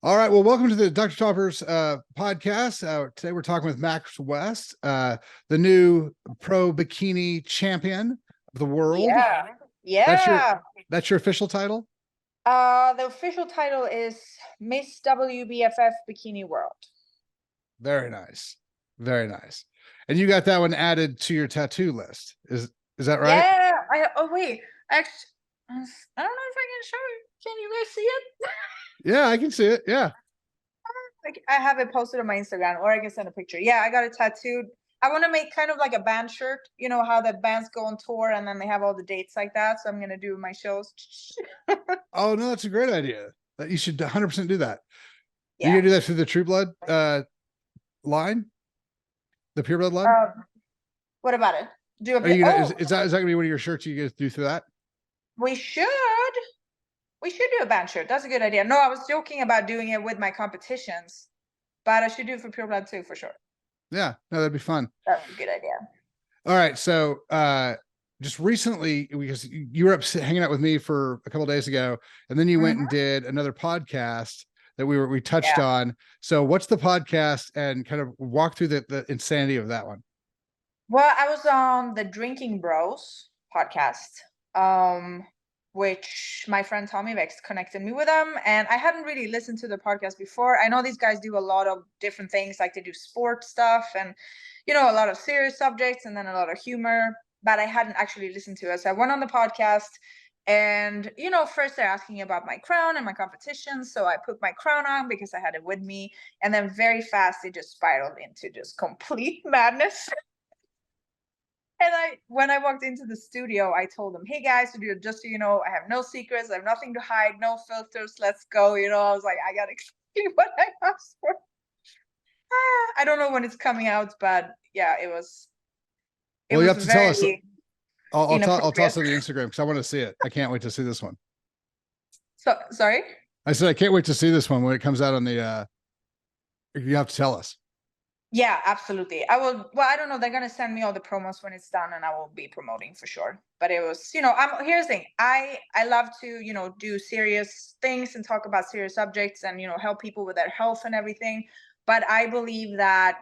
All right. Well, welcome to the Dr. Toppers podcast. Today we're talking with Max West, the new pro bikini champion of the world. Yeah. That's Yeah. your official title? The official title is Miss WBFF Bikini World. Very nice. Very nice. And you got that one added to your tattoo list. Is that right? Yeah. Wait. Actually, I don't know if I can show you. Can you guys see it? Yeah, I can see it. Yeah. Like I have it posted on my Instagram, or I can send a picture. Yeah, I got it tattooed. I want to make kind of like a band shirt. You know how the bands go on tour and then they have all the dates like that. So I'm gonna do my shows. Oh no, that's a great idea. That you should 100% do that. Yeah. You gonna do that through the True Blood line, the Pure Blood line? What about it? Do a Are you gonna, oh, is that gonna be one of your shirts you guys do through that? we should. We should do a band shirt. That's a good idea. No, I was joking about doing it with my competitions, but I should do it for Pure Blood too, for sure. Yeah, no, that'd be fun. That's a good idea. All right. So just recently, because you were up hanging out with me for a couple of days ago, and then you went and did another podcast that we touched on. So what's the podcast, and kind of walk through the insanity of that one? Well, I was on the Drinking Bros podcast, which my friend Tommy Vex connected me with them. And I hadn't really listened to the podcast before. I know these guys do a lot of different things, like they do sports stuff and, you know, a lot of serious subjects and then a lot of humor, but I hadn't actually listened to it. So I went on the podcast and, you know, first they're asking about my crown and my competition. So I put my crown on because I had it with me. And then very fast, it just spiraled into just complete madness. And when I walked into the studio, I told them, hey guys, just so you know, I have no secrets. I have nothing to hide, no filters. Let's go. You know, I was like, I got to explain what I asked for. I don't know when it's coming out, but yeah, it was. Well, you have to tell us. I'll toss on the inappropriate. Instagram because I want to see it. I can't wait to see this one. So sorry. I said I can't wait to see this one when it comes out on the. You have to tell us. Yeah, absolutely. I will. Well, I don't know. They're gonna send me all the promos when it's done, and I will be promoting for sure. But it was, you know, here's the thing. I love to, you know, do serious things and talk about serious subjects, and you know, help people with their health and everything. But I believe that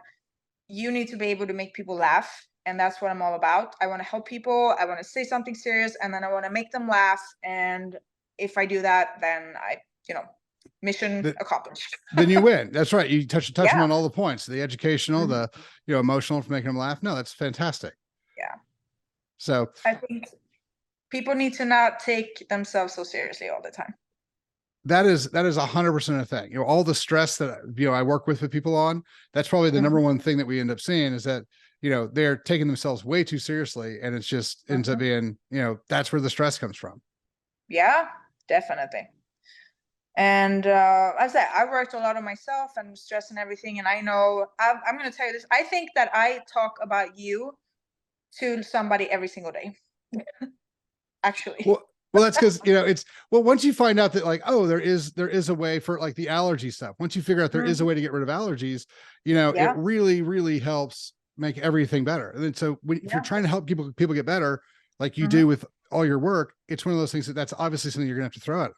you need to be able to make people laugh, and that's what I'm all about. I want to help people. I want to say something serious, and then I want to make them laugh. And if I do that, then you know, mission accomplished. Then you win. That's right. You touch them Yeah. on all the points, the educational, the, you know, emotional, for making them laugh. No, that's fantastic. Yeah. So I think people need to not take themselves so seriously all the time. that is 100% a thing. You know, all the stress that, you know, I work with people on, that's probably the number one thing that we end up seeing is that, you know, they're taking themselves way too seriously, and it's just ends up being, you know, that's where the stress comes from. Yeah, definitely. And as I said, I worked a lot on myself and stress and everything. And I know I'm going to tell you this. I think that I talk about you to somebody every single day. Actually. Well, that's because, you know, it's, well, once you find out that like, oh, there is a way for like the allergy stuff. Once you figure out there is a way to get rid of allergies, you know, it really, really helps make everything better. And then so if you're trying to help people get better, like you do with all your work, it's one of those things that's obviously something you're gonna have to throw at them.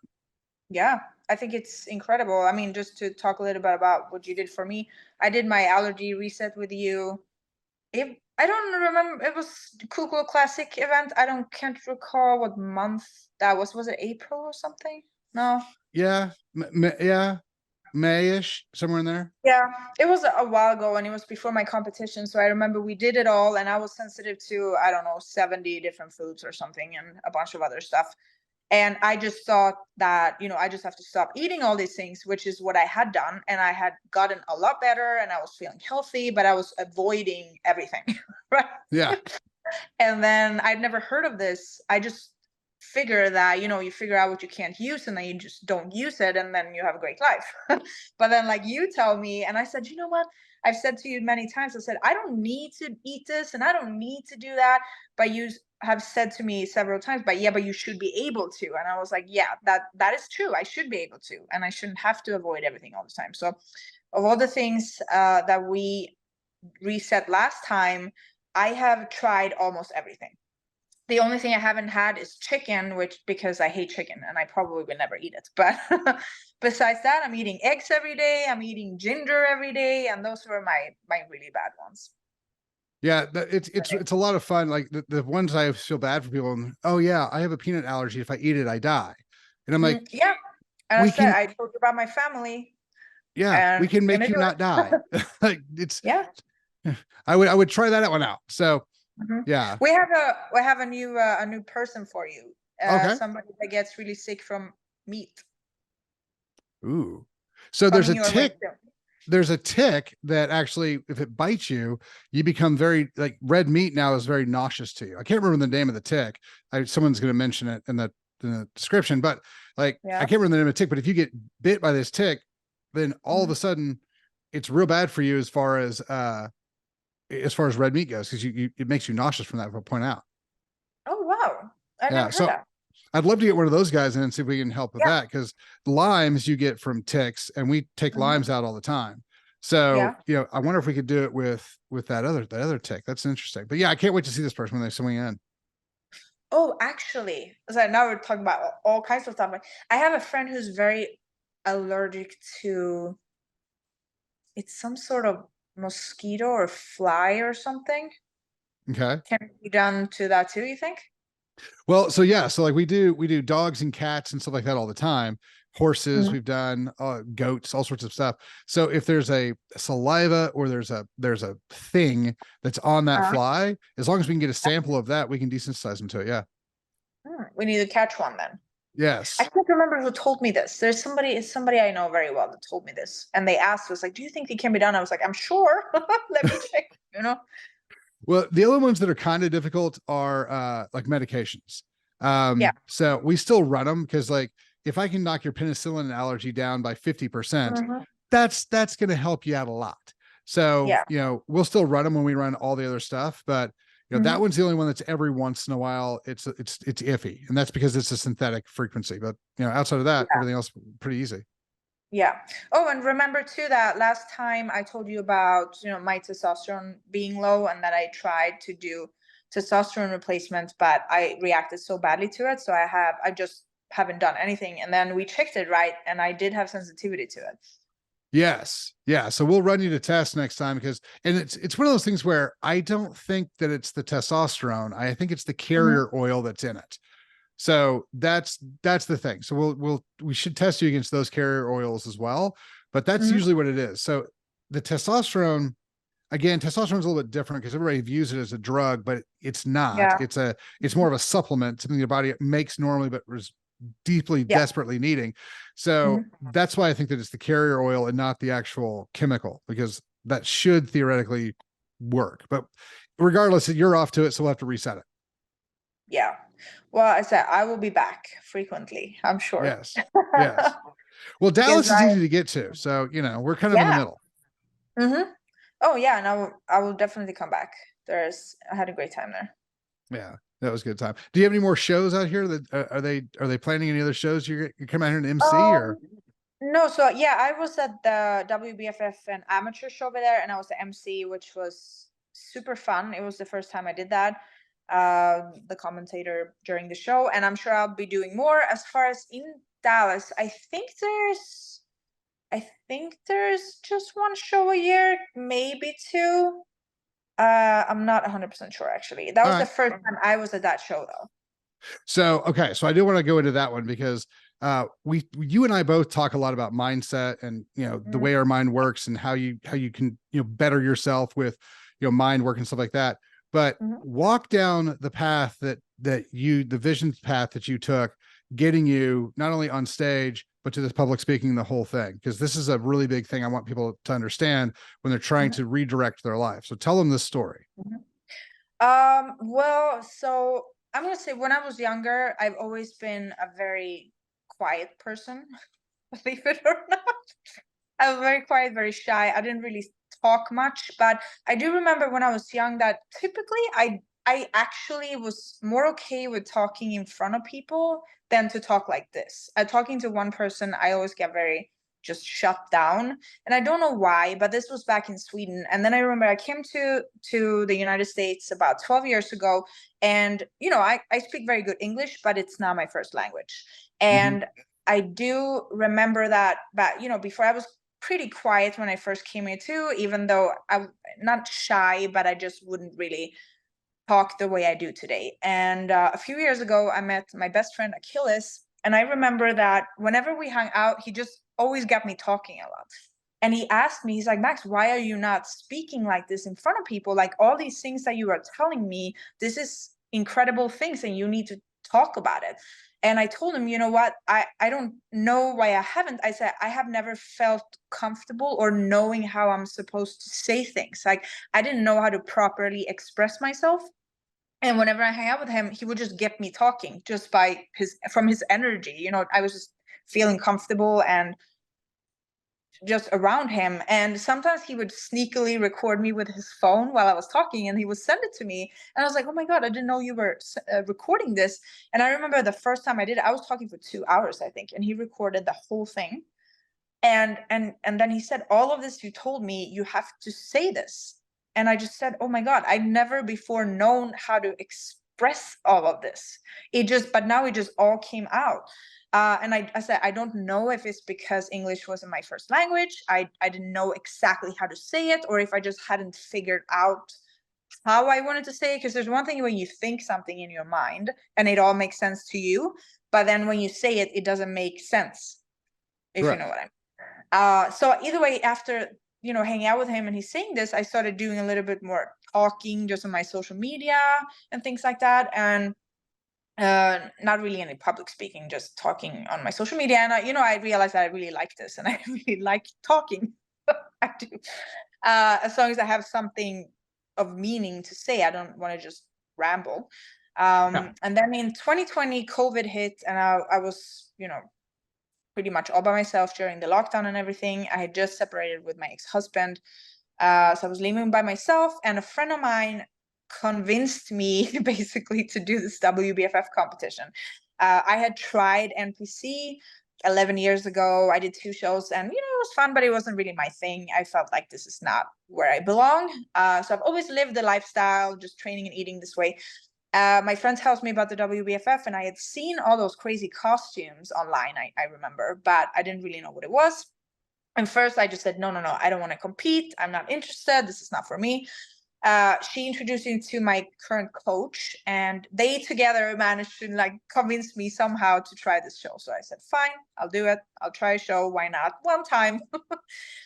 Yeah, I think it's incredible. I mean, just to talk a little bit about what you did for me, I did my allergy reset with you. I don't remember. It was the Google Classic event. Can't recall what month that was. Was it April or something? No. Yeah, yeah, Mayish, somewhere in there. Yeah, it was a while ago, and it was before my competition. So I remember we did it all, and I was sensitive to, I don't know, 70 different foods or something, and a bunch of other stuff. And I just thought that, you know, I just have to stop eating all these things, which is what I had done. And I had gotten a lot better and I was feeling healthy, but I was avoiding everything. Right. Yeah. And then I'd never heard of this. I just figure that, you know, you figure out what you can't use and then you just don't use it. And then you have a great life. But then like you tell me, and I said, you know what? I've said to you many times, I said, I don't need to eat this and I don't need to do that. But you have said to me several times, but you should be able to. And I was like, yeah, that is true. I should be able to, and I shouldn't have to avoid everything all the time. So of all the things that we reset last time, I have tried almost everything. The only thing I haven't had is chicken, because I hate chicken and I probably will never eat it. But besides that, I'm eating eggs every day. I'm eating ginger every day, and those were my really bad ones. Yeah, it's a lot of fun. Like the ones I feel bad for people. And, oh yeah, I have a peanut allergy. If I eat it, I die. And I'm like, yeah. And I told you about my family. Yeah, we can make you not die. Like yeah. I would try that one out. So yeah, we have a new person for you. Okay. Somebody that gets really sick from meat. Ooh. So there's a tick. There's a tick that actually, if it bites you, you become very, like, red meat now is very nauseous to you. I can't remember the name of the tick. Someone's going to mention it in the description, but like, I can't remember the name of the tick, but if you get bit by this tick, then all of a sudden it's real bad for you as far as red meat goes, because it makes you nauseous from that point out. Oh wow. I never heard that. I'd love to get one of those guys in and see if we can help with that, because limes you get from ticks, and we take limes out all the time. So I wonder if we could do it with that other tick. That's interesting. But yeah, I can't wait to see this person when they swing in. Oh, actually, so now we're talking about all kinds of stuff. I have a friend who's very allergic to, it's some sort of mosquito or fly or something. Okay. Can it be done to that too, you think? Well, so like we do dogs and cats and stuff like that all the time. Horses, we've done goats, all sorts of stuff. So if there's a saliva or there's a thing that's on that fly, as long as we can get a sample of that, we can desensitize them to it. Yeah. We need to catch one then. Yes. I can't remember who told me this. There's somebody I know very well that told me this, and they asked us, like, do you think it can be done? I was like, I'm sure. Let me check. Well, the other ones that are kind of difficult are like medications. So we still run them, because like, if I can knock your penicillin allergy down by 50%, that's going to help you out a lot. So, we'll still run them when we run all the other stuff, but that one's the only one that's every once in a while it's iffy. And that's because it's a synthetic frequency, but outside of that, everything else pretty easy. Yeah. Oh, and remember too that last time I told you about, my testosterone being low, and that I tried to do testosterone replacement, but I reacted so badly to it. So I just haven't done anything. And then we checked it, right? And I did have sensitivity to it. Yes. Yeah. So we'll run you to test next time, and it's one of those things where I don't think that it's the testosterone. I think it's the carrier oil that's in it. So that's the thing. So we should test you against those carrier oils as well, but that's usually what it is. So the testosterone, again, testosterone is a little bit different because everybody views it as a drug, but it's not. Yeah. It's more of a supplement, something your body makes normally, but was deeply, desperately needing. So that's why I think that it's the carrier oil and not the actual chemical, because that should theoretically work. But regardless, you're off to it, so we'll have to reset it. Yeah. Well, I said I will be back frequently, I'm sure. Yes. Yes. Well, Dallas is easy to get to, so we're kind of in the middle. Oh yeah, and I will definitely come back. I had a great time there. Yeah, that was a good time. Do you have any more shows out here? That are they planning any other shows? You come out here and MC or? No, so yeah, I was at the WBFF and amateur show over there, and I was the MC, which was super fun. It was the first time I did that. The commentator during the show, and I'm sure I'll be doing more. As far as in Dallas, I think there's just one show a year, maybe two. I'm not 100% sure, actually. That was the first time I was at that show, though. So okay, so I do want to go into that one, because you and I both talk a lot about mindset and the way our mind works, and how you can better yourself with mind work and stuff like that. But walk down the path the vision path that you took, getting you not only on stage, but to this public speaking, the whole thing, because this is a really big thing I want people to understand when they're trying to redirect their life. So tell them this story. Well, so I'm going to say, when I was younger, I've always been a very quiet person, believe it or not. I was very quiet, very shy. I didn't really talk much, but I do remember when I was young that typically I actually was more okay with talking in front of people than to talk like this. Talking to one person, I always get very just shut down. And I don't know why, but this was back in Sweden. And then I remember I came to the United States about 12 years ago. And, you know, I speak very good English, but it's not my first language. And I do remember that, but, you know, before I was pretty quiet when I first came here too, even though I'm not shy, but I just wouldn't really talk the way I do today. And a few years ago, I met my best friend Achilles. And I remember that whenever we hung out, he just always got me talking a lot. And he asked me, he's like, Max, why are you not speaking like this in front of people? Like all these things that you are telling me, this is incredible things and you need to talk about it. And I told him, you know what, I don't know why I haven't. I said, I have never felt comfortable or knowing how I'm supposed to say things. Like I didn't know how to properly express myself. And whenever I hang out with him, he would just get me talking just by from his energy. You know, I was just feeling comfortable and just around him. And sometimes he would sneakily record me with his phone while I was talking and he would send it to me. And I was like, oh my God, I didn't know you were recording this. And I remember the first time I did it, I was talking for 2 hours, I think, and he recorded the whole thing. And then he said, all of this you told me, you have to say this. And I just said, oh my God, I've never before known how to express all of this. But now it just all came out. And I said, I don't know if it's because English wasn't my first language. I didn't know exactly how to say it, or if I just hadn't figured out how I wanted to say it. Because there's one thing when you think something in your mind and it all makes sense to you, but then when you say it, it doesn't make sense, if you know what I mean. So either way, after, you know, hanging out with him and he's saying this, I started doing a little bit more talking just on my social media and things like that. And not really any public speaking, just talking on my social media. And I realized that I really like this and I really like talking. I do. As long as I have something of meaning to say, I don't want to just ramble. And then in 2020, COVID hit and I was, you know, pretty much all by myself during the lockdown and everything. I had just separated with my ex-husband. So I was living by myself, and a friend of mine convinced me basically to do this WBFF competition. I had tried NPC 11 years ago. I did 2 shows and, you know, it was fun, but it wasn't really my thing. I felt like this is not where I belong. So I've always lived the lifestyle, just training and eating this way. My friends tells me about the WBFF and I had seen all those crazy costumes online, I remember, but I didn't really know what it was. And first I just said, no, I don't want to compete. I'm not interested. This is not for me. She introduced me to my current coach and they together managed to like convince me somehow to try this show. So I said, fine, I'll do it. I'll try a show. Why not? One time.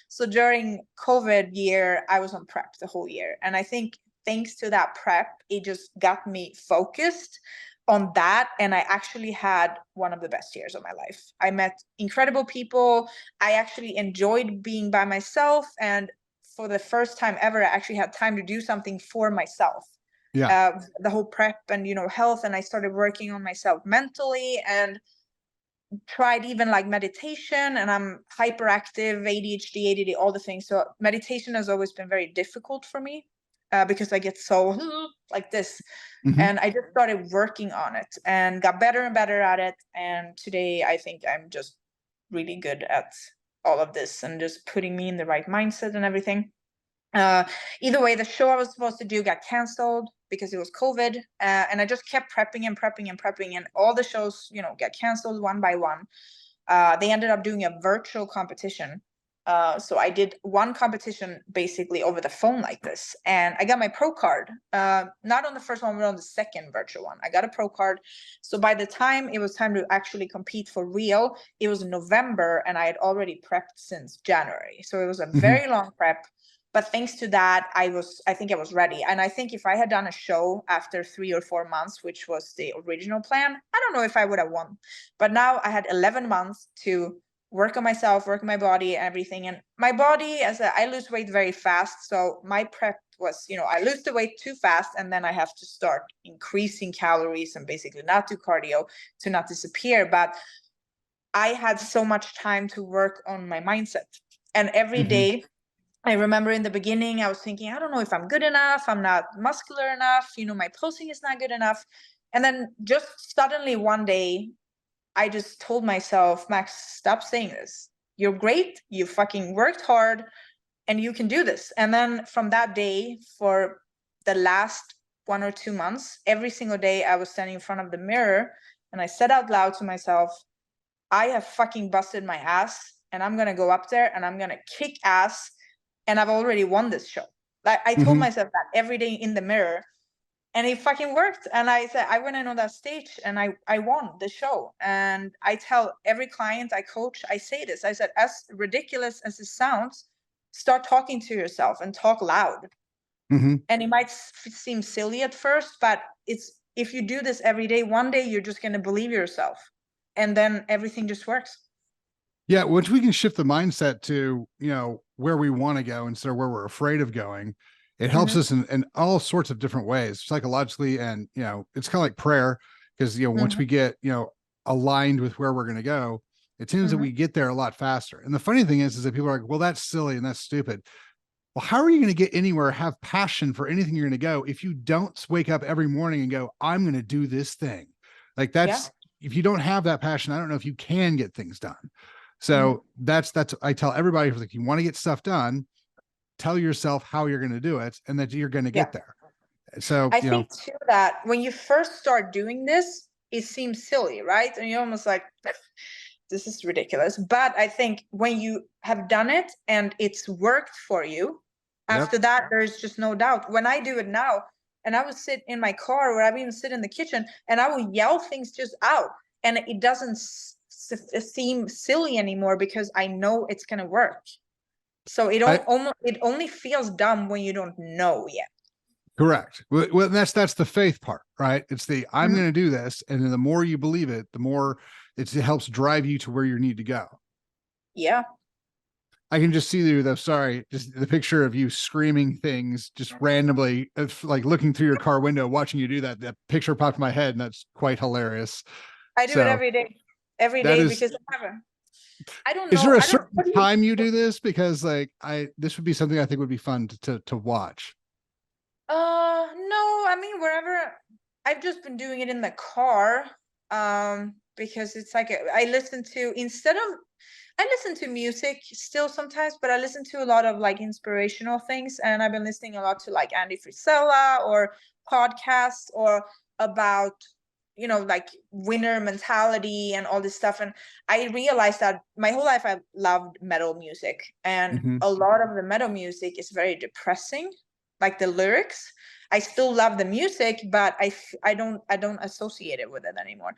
So during COVID year, I was on prep the whole year. And I think thanks to that prep, it just got me focused on that. And I actually had one of the best years of my life. I met incredible people. I actually enjoyed being by myself. And for the first time ever, I actually had time to do something for myself. The whole prep and, you know, health. And I started working on myself mentally and tried even like meditation, and I'm hyperactive, ADHD, ADD, all the things. So meditation has always been very difficult for me. Because I get so like this. And I just started working on it and got better and better at it. And today I think I'm just really good at all of this and just putting me in the right mindset and everything. Either way, the show I was supposed to do got canceled because it was COVID. And I just kept prepping and all the shows, you know, got canceled one by one. They ended up doing a virtual competition. So I did one competition basically over the phone like this, and I got my pro card, not on the first one, but on the second virtual one. I got a pro card. So by the time it was time to actually compete for real, it was November and I had already prepped since January. So it was a very long prep. But thanks to that, I think I was ready. And I think if I had done a show after 3 or 4 months, which was the original plan, I don't know if I would have won. But now I had 11 months to work on myself, work on my body, everything. And my body, I lose weight very fast. So my prep was, you know, I lose the weight too fast and then I have to start increasing calories and basically not do cardio to not disappear. But I had so much time to work on my mindset. And every day, I remember in the beginning, I was thinking, I don't know if I'm good enough. I'm not muscular enough. You know, my posing is not good enough. And then just suddenly one day, I just told myself, Max, stop saying this. you're great. You fucking worked hard and you can do this. And then from that day, for the last 1 or 2 months, every single day I was standing in front of the mirror and I said out loud to myself, I have fucking busted my ass and I'm going to go up there and I'm going to kick ass. And I've already won this show. Like I told myself that every day in the mirror, and it fucking worked. And I said, I went in on that stage and I won the show. And I tell every client I coach, I say this, I said, as ridiculous as it sounds, start talking to yourself and talk loud. And it might seem silly at first, but it's, if you do this every day, one day you're just going to believe yourself and then everything just works. Yeah. Once we can shift the mindset to, you know, where we want to go instead of where we're afraid of going, it helps us in all sorts of different ways, psychologically. And, you know, it's kind of like prayer, because, you know, once we get, you know, aligned with where we're going to go, it seems that we get there a lot faster. And the funny thing is that people are like, well, that's silly and that's stupid. Well, how are you going to get anywhere, have passion for anything you're going to go, if you don't wake up every morning and go, I'm going to do this thing? Like that's, if you don't have that passion, I don't know if you can get things done. So that's, I tell everybody, like, you want to get stuff done, tell yourself how you're going to do it and that you're going to get there. So I think too that when you first start doing this, it seems silly, right? And you're almost like, this is ridiculous. But I think when you have done it and it's worked for you, after that, there's just no doubt. When I do it now, and I would sit in my car, or I would even sit in the kitchen and I will yell things just out, and it doesn't seem silly anymore because I know it's going to work. So it only feels dumb when you don't know yet. Correct. Well, that's the faith part, right? It's the, I'm going to do this. And then the more you believe it, the more it helps drive you to where you need to go. Yeah. I can just see you though. Sorry. Just the picture of you screaming things just randomly, like looking through your car window, watching you do that. That picture popped in my head, and that's quite hilarious. I do it every day, because I don't know. Is there a certain time you do this? Because like this would be something I think would be fun to watch. No, I mean, wherever. I've just been doing it in the car, because it's like I listen to music still sometimes, but I listen to a lot of like inspirational things, and I've been listening a lot to like Andy Frisella or podcasts or about, you know, like winner mentality and all this stuff. And I realized that my whole life I loved metal music, and a lot of the metal music is very depressing, like the lyrics. I still love the music, but I don't associate it with it anymore.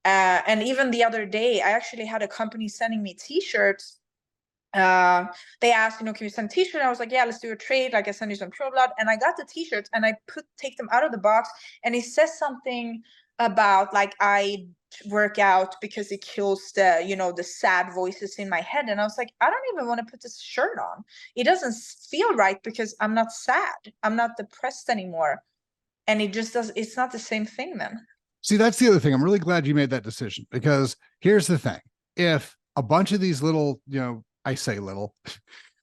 And even the other day, I actually had a company sending me t-shirts. They asked, you know, can you send t-shirts? I was like, yeah, let's do a trade. Like I send you some Pure Blood, and I got the t-shirts and I take them out of the box, and it says something about like I work out because it kills the, you know, the sad voices in my head. And I was like, I don't even want to put this shirt on. It doesn't feel right because I'm not sad. I'm not depressed anymore. And it's not the same thing then. See, that's the other thing. I'm really glad you made that decision, because here's the thing. If a bunch of these little, you know, I say little,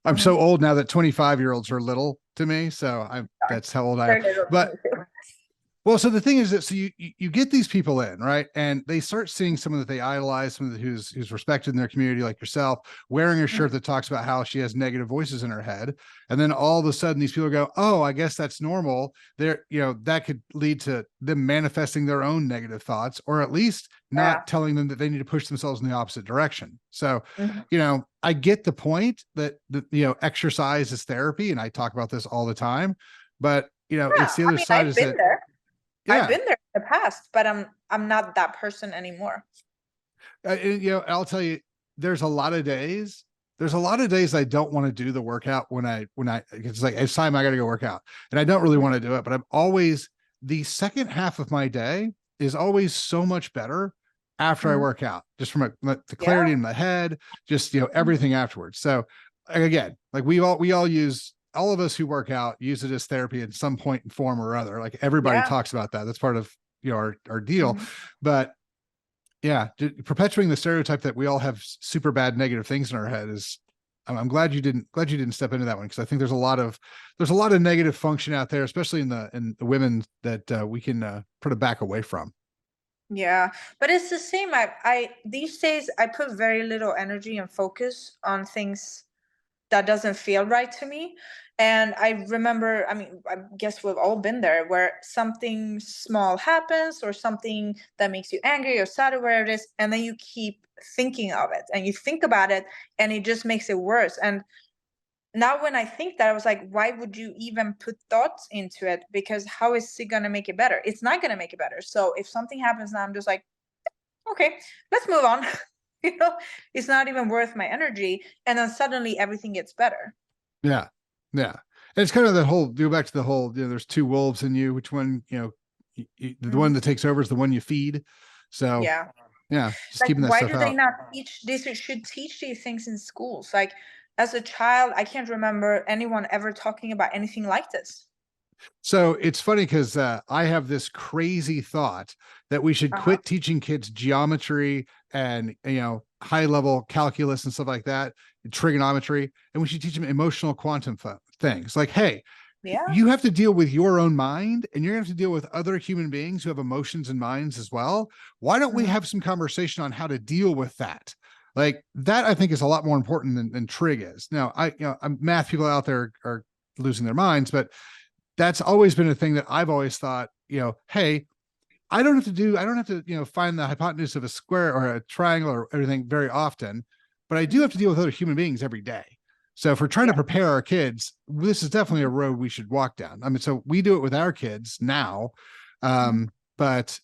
I'm so old now that 25-year-olds are little to me. So that's how old I am. But well, so the thing is that, so you get these people in, right? And they start seeing someone that they idolize, someone who's respected in their community, like yourself, wearing a shirt that talks about how she has negative voices in her head. And then all of a sudden these people go, oh, I guess that's normal. They're, you know, that could lead to them manifesting their own negative thoughts, or at least not telling them that they need to push themselves in the opposite direction. So, you know, I get the point that, you know, exercise is therapy. And I talk about this all the time, but you know, it's the other side is that I've been there in the past, but I'm not that person anymore. You know, I'll tell you, there's a lot of days I don't want to do the workout when it's like, it's time I got to go work out, and I don't really want to do it, but I'm always, the second half of my day is always so much better after I work out, just from the clarity in my head, just, you know, everything afterwards. So again, like we all use, all of us who work out use it as therapy in some point in form or other. Like everybody talks about that. That's part of, you know, our deal. But yeah, perpetuating the stereotype that we all have super bad negative things in our head is, I'm glad you didn't step into that one, because I think there's a lot of negative function out there, especially in the women, that we can put a back away from. Yeah, but it's the same. I these days I put very little energy and focus on things that doesn't feel right to me. And I remember, I mean, I guess we've all been there where something small happens or something that makes you angry or sad or whatever it is, and then you keep thinking of it and you think about it and it just makes it worse. And now when I think that, I was like, why would you even put thoughts into it? Because how is it going to make it better? It's not going to make it better. So if something happens now, I'm just like, okay, let's move on. You know, it's not even worth my energy. And then suddenly everything gets better. Yeah. Yeah. And it's kind of the whole, go back to the whole, there's two wolves in you, which one, the one that takes over is the one you feed. So yeah, just like, keeping that why stuff do out. they not teach this? Should teach these things in schools. Like, as a child, I can't remember anyone ever talking about anything like this. So it's funny because I have this crazy thought that we should quit teaching kids geometry and, high level calculus and stuff like that, trigonometry, and we should teach them emotional quantum things like, hey, you have to deal with your own mind and you're going to have to deal with other human beings who have emotions and minds as well. Why don't we have some conversation on how to deal with that? Like that, I think is a lot more important than trig is. Now, math people out there are losing their minds, but that's always been a thing that I've always thought, hey, I don't have to, find the hypotenuse of a square or a triangle or everything very often, but I do have to deal with other human beings every day. So if we're trying to prepare our kids, this is definitely a road we should walk down. I mean, so we do it with our kids now. But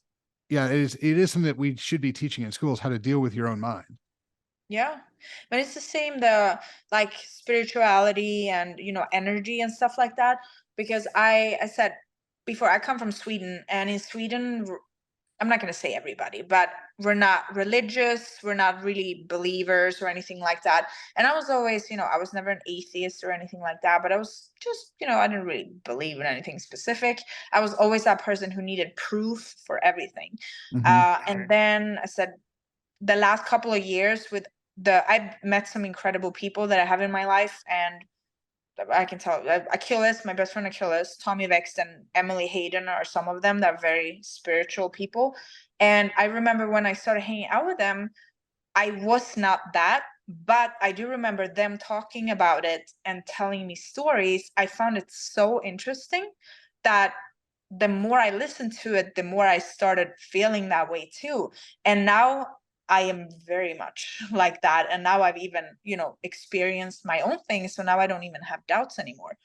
yeah, it is something that we should be teaching in schools, how to deal with your own mind. Yeah, but it's the same, the like spirituality and energy and stuff like that. Because I said before, I come from Sweden, and in Sweden, I'm not going to say everybody, but we're not religious, we're not really believers or anything like that. And I was always, I was never an atheist or anything like that, but I was just, I didn't really believe in anything specific. I was always that person who needed proof for everything. And then I said, the last couple of years, I've met some incredible people that I have in my life, and I can tell Achilles, my best friend Achilles, Tommy Vext, and Emily Hayden are some of them that are very spiritual people. And I remember when I started hanging out with them, I was not that, but I do remember them talking about it and telling me stories. I found it so interesting that the more I listened to it, the more I started feeling that way too. And now I am very much like that. And now I've even, experienced my own things. So now I don't even have doubts anymore.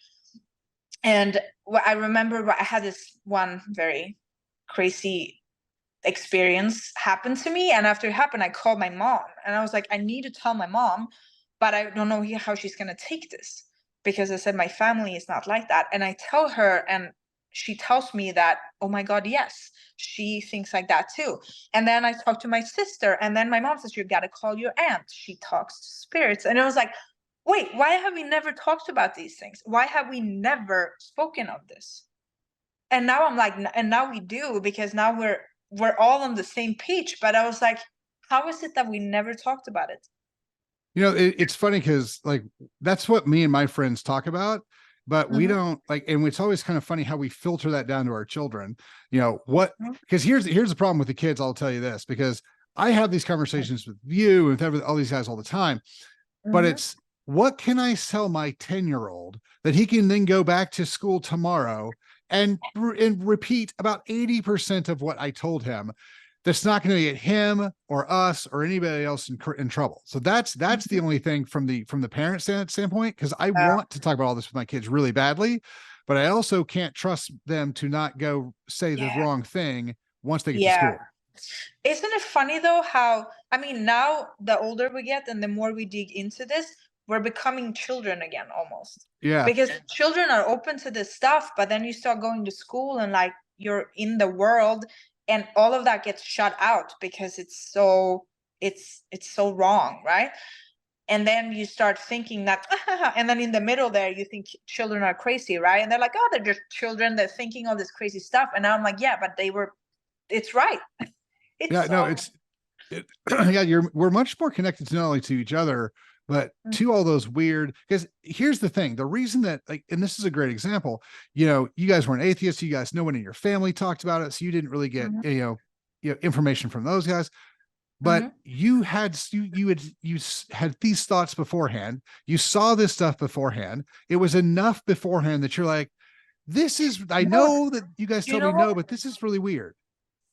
And I remember I had this one very crazy experience happen to me. And after it happened, I called my mom and I was like, I need to tell my mom, but I don't know how she's going to take this, because I said, my family is not like that. And I tell her, and she tells me that, oh my God, yes, she thinks like that too. And then I talked to my sister, and then my mom says, you got to call your aunt. She talks to spirits. And it was like, wait, why have we never talked about these things? Why have we never spoken of this? And now I'm like, and now we do, because now we're all on the same page. But I was like, how is it that we never talked about it? It's funny because like that's what me and my friends talk about, but we don't like, and it's always kind of funny how we filter that down to our children. Because here's the problem with the kids. I'll tell you this, because I have these conversations with you and with all these guys all the time, but it's, what can I tell my 10-year-old that he can then go back to school tomorrow and repeat about 80% of what I told him? That's not going to get him or us or anybody else in trouble. So that's the only thing from the parent standpoint, because I want to talk about all this with my kids really badly, but I also can't trust them to not go say the wrong thing once they get to school. Isn't it funny though how, I mean, now the older we get and the more we dig into this, we're becoming children again almost. Yeah. Because children are open to this stuff, but then you start going to school and like you're in the world, and all of that gets shut out because it's so wrong, right? And then you start thinking that and then in the middle there you think children are crazy, right? And they're like, oh, they're just children, they're thinking all this crazy stuff. And now I'm like, yeah, but it's right. We're much more connected to not only to each other, but to all those weird, because here's the thing, the reason that, like, and this is a great example, you guys weren't atheists, you guys, no one in your family talked about it, so you didn't really get, information from those guys. But you had these thoughts beforehand. You saw this stuff beforehand. It was enough beforehand that you're like, this is, I know that you guys told me no, but this is really weird.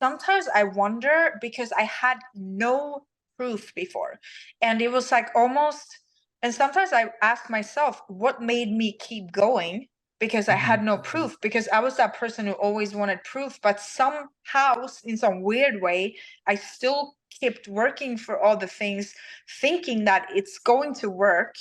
Sometimes I wonder, because I had no proof before, and it was like almost, and sometimes I ask myself, what made me keep going? Because I had no proof, because I was that person who always wanted proof, but somehow, in some weird way, I still kept working for all the things, thinking that it's going to work,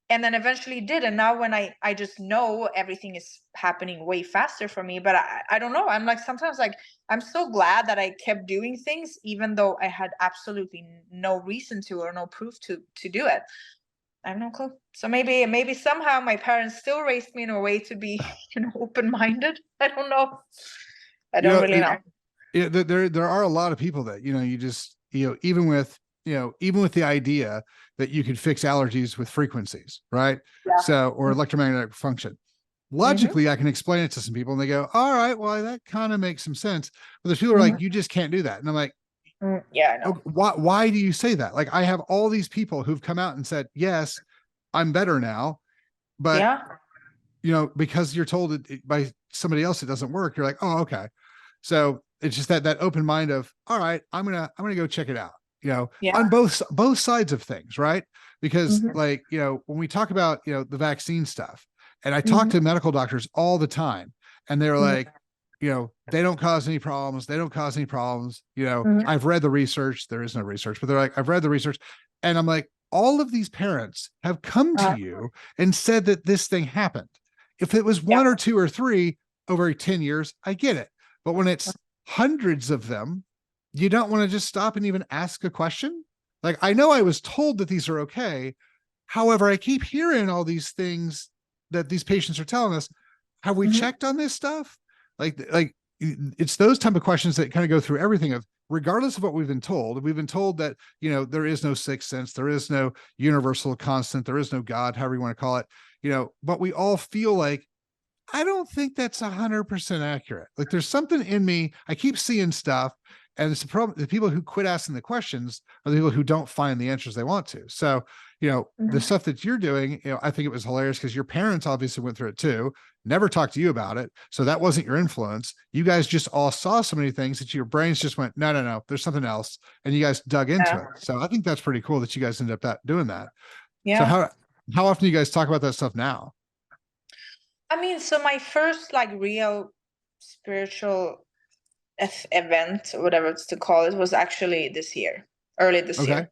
and then eventually did. And now when I just know everything is happening way faster for me, but I don't know, I'm like, sometimes like, I'm so glad that I kept doing things even though I had absolutely no reason to, or no proof to do it. I have no clue. So maybe somehow my parents still raised me in a way to be open-minded. I don't know. I don't really know. There are a lot of people that you just even with the idea that you could fix allergies with frequencies, right? So, or electromagnetic function. Logically, I can explain it to some people and they go, all right, well, that kind of makes some sense. But there's people who are like, you just can't do that. And I'm like, yeah, I know. Why do you say that? Like, I have all these people who've come out and said, yes, I'm better now. But, because you're told it by somebody else, it doesn't work. You're like, oh, okay. So it's just that open mind of, all right, I'm going to go check it out, on both sides of things. Right. Because like, when we talk about, the vaccine stuff, and I talk to medical doctors all the time, and they're like, they don't cause any problems. They don't cause any problems. I've read the research. There is no research, but they're like, I've read the research. And I'm like, all of these parents have come to you and said that this thing happened. If it was one or two or three over 10 years, I get it. But when it's hundreds of them, you don't want to just stop and even ask a question. Like, I know I was told that these are okay. However, I keep hearing all these things that these patients are telling us. Have we checked on this stuff? Like it's those type of questions that kind of go through everything of, regardless of what we've been told that, there is no sixth sense. There is no universal constant. There is no God, however you want to call it, but we all feel like, I don't think that's 100% accurate. Like, there's something in me. I keep seeing stuff. And it's the problem. The people who quit asking the questions are the people who don't find the answers they want to. So, the stuff that you're doing, I think it was hilarious because your parents obviously went through it too, never talked to you about it. So that wasn't your influence. You guys just all saw so many things that your brains just went, no, there's something else. And you guys dug into it. So I think that's pretty cool that you guys ended up doing that. Yeah. So how often do you guys talk about that stuff now? I mean, so my first like real spiritual event, or whatever it's to call it, was actually early this year.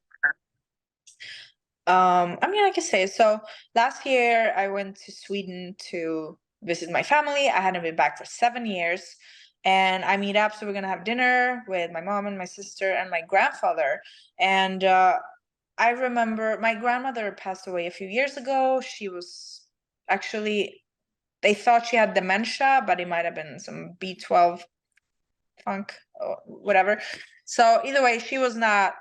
I mean, I can say, so last year I went to Sweden to visit my family. I hadn't been back for 7 years, and I meet up. So we're gonna have dinner with my mom and my sister and my grandfather. And I remember my grandmother passed away a few years ago. She was actually, they thought she had dementia, but it might have been some B12 funk or whatever. So either way, she was not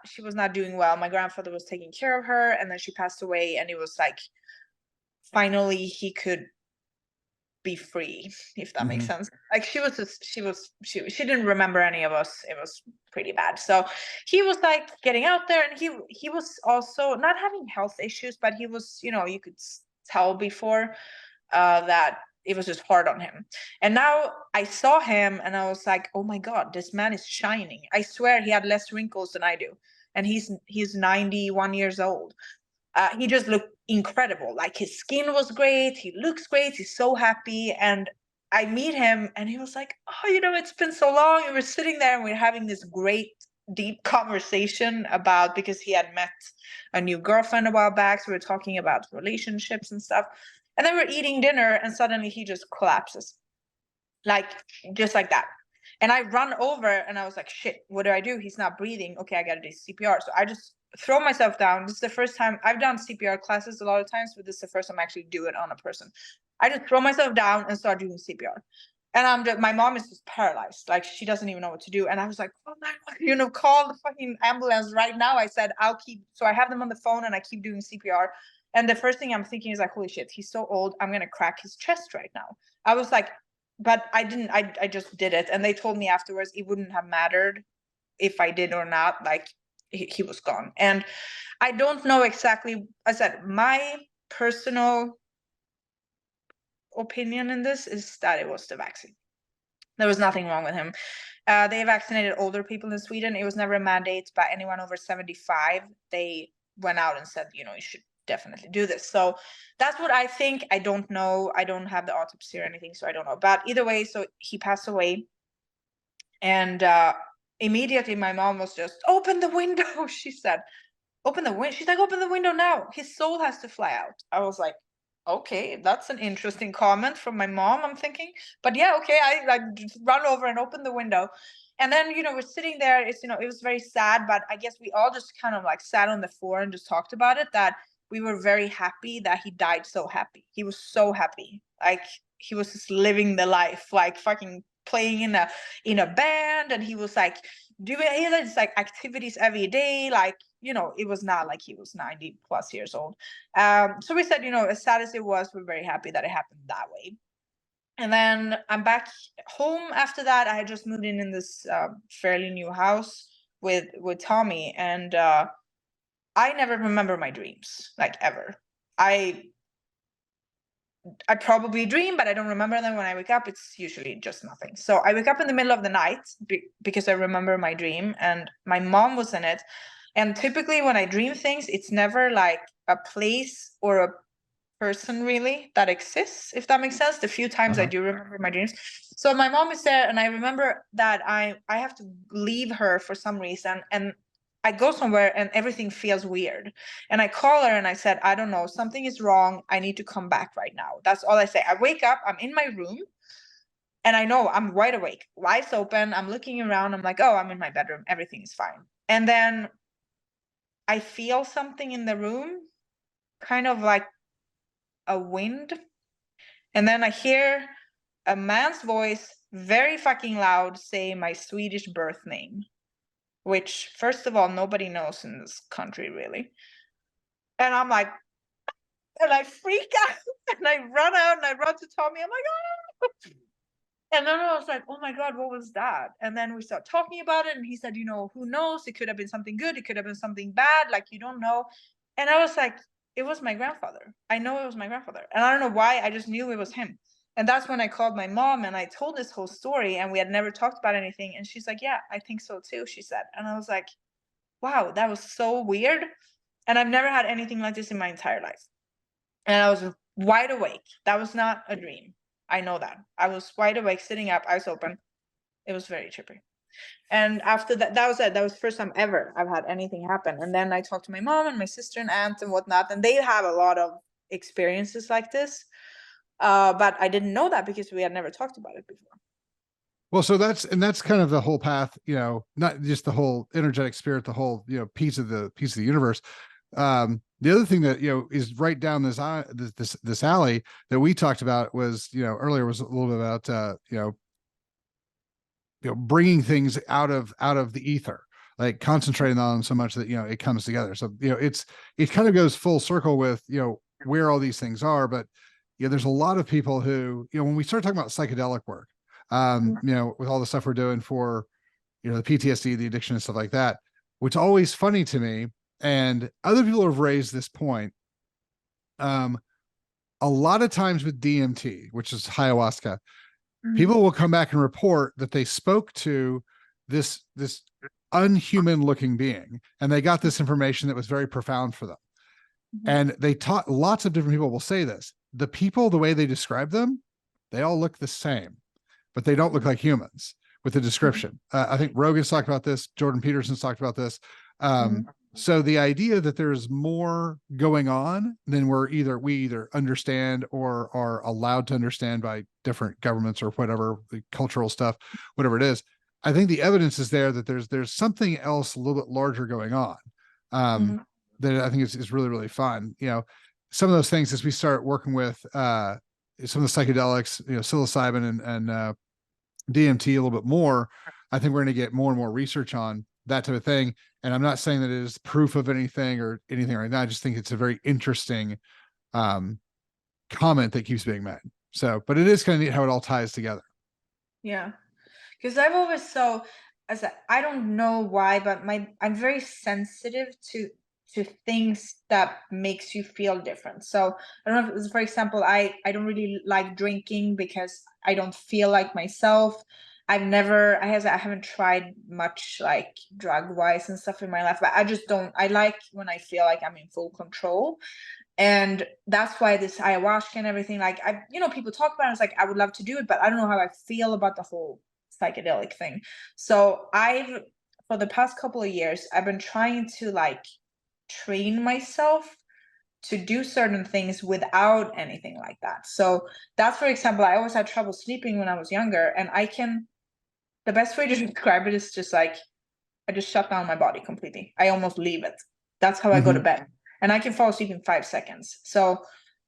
doing well. My grandfather was taking care of her, and then she passed away, and it was like, finally he could be free, if that makes sense. Like, she didn't remember any of us. It was pretty bad. So he was like getting out there, and he was also not having health issues, but he was, you could tell before that it was just hard on him. And now I saw him and I was like, oh my God, this man is shining. I swear he had less wrinkles than I do. And he's 91 years old. He just looked incredible. Like, his skin was great. He looks great. He's so happy. And I meet him and he was like, oh, it's been so long. And we're sitting there and we're having this great, deep conversation about, because he had met a new girlfriend a while back. So we were talking about relationships and stuff. And then we're eating dinner and suddenly he just collapses. Like, just like that. And I run over and I was like, shit, what do I do? He's not breathing. Okay, I got to do CPR. So I just throw myself down. This is the first time I've done CPR classes a lot of times, but this is the first time I actually do it on a person. I just throw myself down and start doing CPR. And my mom is just paralyzed. Like, she doesn't even know what to do. And I was like, oh my God, call the fucking ambulance right now. I said, so I have them on the phone and I keep doing CPR. And the first thing I'm thinking is like, holy shit, he's so old. I'm going to crack his chest right now. I was like, but I didn't, I just did it. And they told me afterwards it wouldn't have mattered if I did or not, like he was gone. And I don't know exactly. I said my personal opinion in this is that it was the vaccine. There was nothing wrong with him. They vaccinated older people in Sweden. It was never a mandate, but anyone over 75, they went out and said, you know, you should definitely do this. So that's what I think. I don't know. I don't have the autopsy or anything, so I don't know. But either way, so he passed away. And immediately my mom was just, open the window. She said, open the window. She's like, open the window now. His soul has to fly out. I was like, okay, that's an interesting comment from my mom, I'm thinking. But yeah, okay, I like just run over and open the window. And then, you know, we're sitting there. It's, you know, it was very sad, but I guess we all just kind of like sat on the floor and just talked about it, that we were very happy that he died so happy. He was so happy. Like he was just living the life, like fucking playing in a band, and he was like doing his like activities every day. Like, you know, it was not like he was 90 plus years old. So we said, you know, as sad as it was, we're very happy that it happened that way. And then I'm back home after that. I had just moved in this fairly new house with Tommy, and I never remember my dreams, like ever. I probably dream, but I don't remember them. When I wake up, it's usually just nothing. So I wake up in the middle of the night because I remember my dream, and my mom was in it. And typically when I dream things, it's never like a place or a person really that exists, if that makes sense. The few times I do remember my dreams. So my mom is there, and I remember that I have to leave her for some reason, and I go somewhere and everything feels weird. And I call her and I said, I don't know, something is wrong. I need to come back right now. That's all I say. I wake up, I'm in my room, and I know I'm wide awake, eyes open. I'm looking around. I'm like, oh, I'm in my bedroom. Everything is fine. And then I feel something in the room, kind of like a wind. And then I hear a man's voice, very fucking loud, say my Swedish birth name, which, first of all, nobody knows in this country, really. And I'm like, and I freak out, and I run out, and I run to Tommy. I'm like, ah! And then I was like, oh my God, what was that? And then we start talking about it, and he said, you know, who knows? It could have been something good. It could have been something bad. Like, you don't know. And I was like, it was my grandfather. I know it was my grandfather. And I don't know why. I just knew it was him. And that's when I called my mom and I told this whole story, and we had never talked about anything. And she's like, yeah, I think so too, she said. And I was like, wow, that was so weird. And I've never had anything like this in my entire life. And I was wide awake. That was not a dream. I know that. I was wide awake, sitting up, eyes open. It was very trippy. And after that, that was it. That was the first time ever I've had anything happen. And then I talked to my mom and my sister and aunt and whatnot, and they have a lot of experiences like this. But I didn't know that because we had never talked about it before. Well, so that's kind of the whole path, you know, not just the whole energetic spirit, the whole, you know, piece of the universe. The other thing that, you know, is right down this alley that we talked about was, you know, earlier was a little bit about, you know, bringing things out of the ether, like concentrating on them so much that, you know, it comes together. So, you know, it kind of goes full circle with, you know, where all these things are. But, you know, there's a lot of people who, you know, when we start talking about psychedelic work, you know, with all the stuff we're doing for, you know, the PTSD, the addiction and stuff like that, which always funny to me. And other people have raised this point. A lot of times with DMT, which is ayahuasca, people will come back and report that they spoke to this unhuman looking being, and they got this information that was very profound for them. And they taught, lots of different people will say this. The people, the way they describe them, they all look the same, but they don't look like humans with the description. I think Rogan's talked about this. Jordan Peterson's talked about this. So the idea that there's more going on than we either understand or are allowed to understand by different governments or whatever, the cultural stuff, whatever it is, I think the evidence is there that there's something else a little bit larger going on. That I think is really, really fun. You know, some of those things as we start working with some of the psychedelics, you know, psilocybin and DMT a little bit more, I think we're going to get more and more research on that type of thing. And I'm not saying that it is proof of anything or anything right now. I just think it's a very interesting comment that keeps being made. So, but it is kind of neat how it all ties together. Yeah. Because I've always, so as I don't know why, but I'm very sensitive to things that makes you feel different. So I don't know if it's, for example, I don't really like drinking because I don't feel like myself. I haven't tried much like drug wise and stuff in my life, but I just don't. I like when I feel like I'm in full control. And that's why this ayahuasca and everything, like, people talk about it, it's like I would love to do it, but I don't know how I feel about the whole psychedelic thing. So for the past couple of years, I've been trying to like train myself to do certain things without anything like that. So that's, for example, I always had trouble sleeping when I was younger, and the best way to describe it is just like I just shut down my body completely. I almost leave it. That's how I go to bed. And I can fall asleep in 5 seconds. So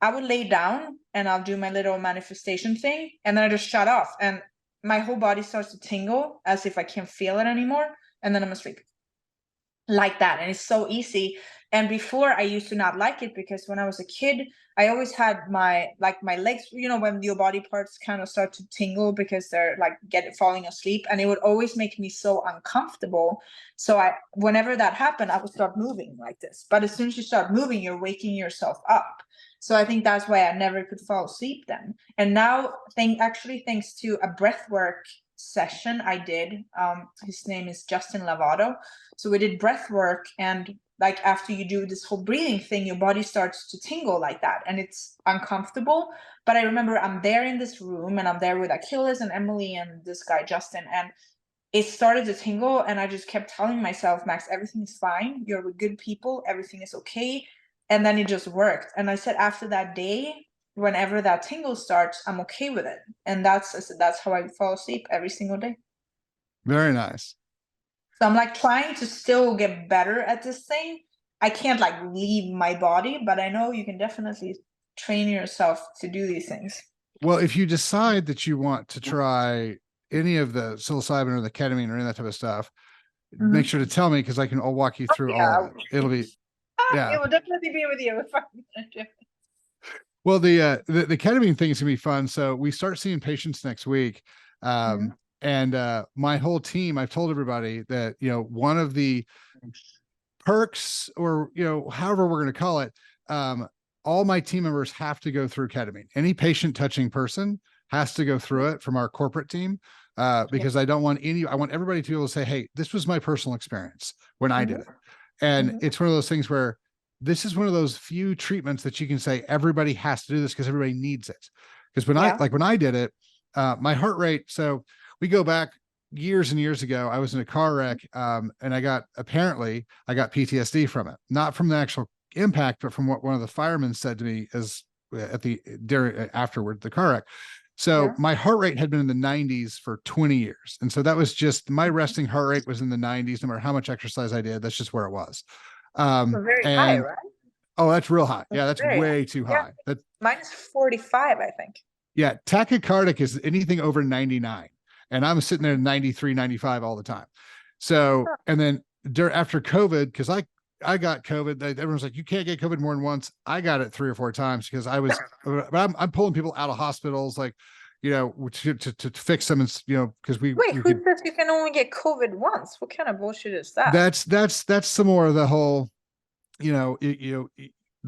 I would lay down and I'll do my little manifestation thing, and then I just shut off. And my whole body starts to tingle as if I can't feel it anymore. And then I'm asleep. Like that. And it's so easy. And before, I used to not like it because when I was a kid, I always had my legs, when your body parts kind of start to tingle because they're like falling asleep, and it would always make me so uncomfortable. So whenever that happened, I would start moving like this. But as soon as you start moving, you're waking yourself up. So I think that's why I never could fall asleep then. And now, thanks to a breathwork session I did, his name is Justin Lavato. So we did breath work, and like after you do this whole breathing thing, your body starts to tingle like that, and it's uncomfortable. But I remember I'm there in this room, and I'm there with Achilles and Emily and this guy Justin, and it started to tingle, and I just kept telling myself, Max, everything is fine. You're with good people. Everything is okay. And then it just worked. And I said after that day, whenever that tingle starts, I'm okay with it. And that's how I fall asleep every single day. Very nice. So I'm like trying to still get better at this thing. I can't like leave my body, but I know you can definitely train yourself to do these things. Well, if you decide that you want to try any of the psilocybin or the ketamine or any of that type of stuff, make sure to tell me, because I'll walk you through all of it. It'll be, it will definitely be with you if I'm gonna do it. Well, the ketamine thing is gonna be fun. So we start seeing patients next week. And my whole team, I've told everybody that, one of the perks, or, however we're going to call it, all my team members have to go through ketamine. Any patient touching person has to go through it from our corporate team, because I want everybody to be able to say, hey, this was my personal experience when I did it. And it's one of those things where this is one of those few treatments that you can say everybody has to do this because everybody needs it. Because when I did it, my heart rate, so we go back years and years ago, I was in a car wreck, and I got PTSD from it, not from the actual impact, but from what one of the firemen said to me afterward the car wreck. So my heart rate had been in the 90s for 20 years. And so that was just, my resting heart rate was in the 90s, no matter how much exercise I did. That's just where it was. Very high, right? Oh, that's real high. Yeah, that's way too high. Mine is 45, I think. Yeah, tachycardic is anything over 99. And I'm sitting there at 93, 95 all the time. So, and then after COVID, because I got COVID, everyone's like, you can't get COVID more than once. I got it 3 or 4 times because but I'm pulling people out of hospitals, like, to fix them, and, because who says you can only get COVID once? What kind of bullshit is that? That's some more of the whole, the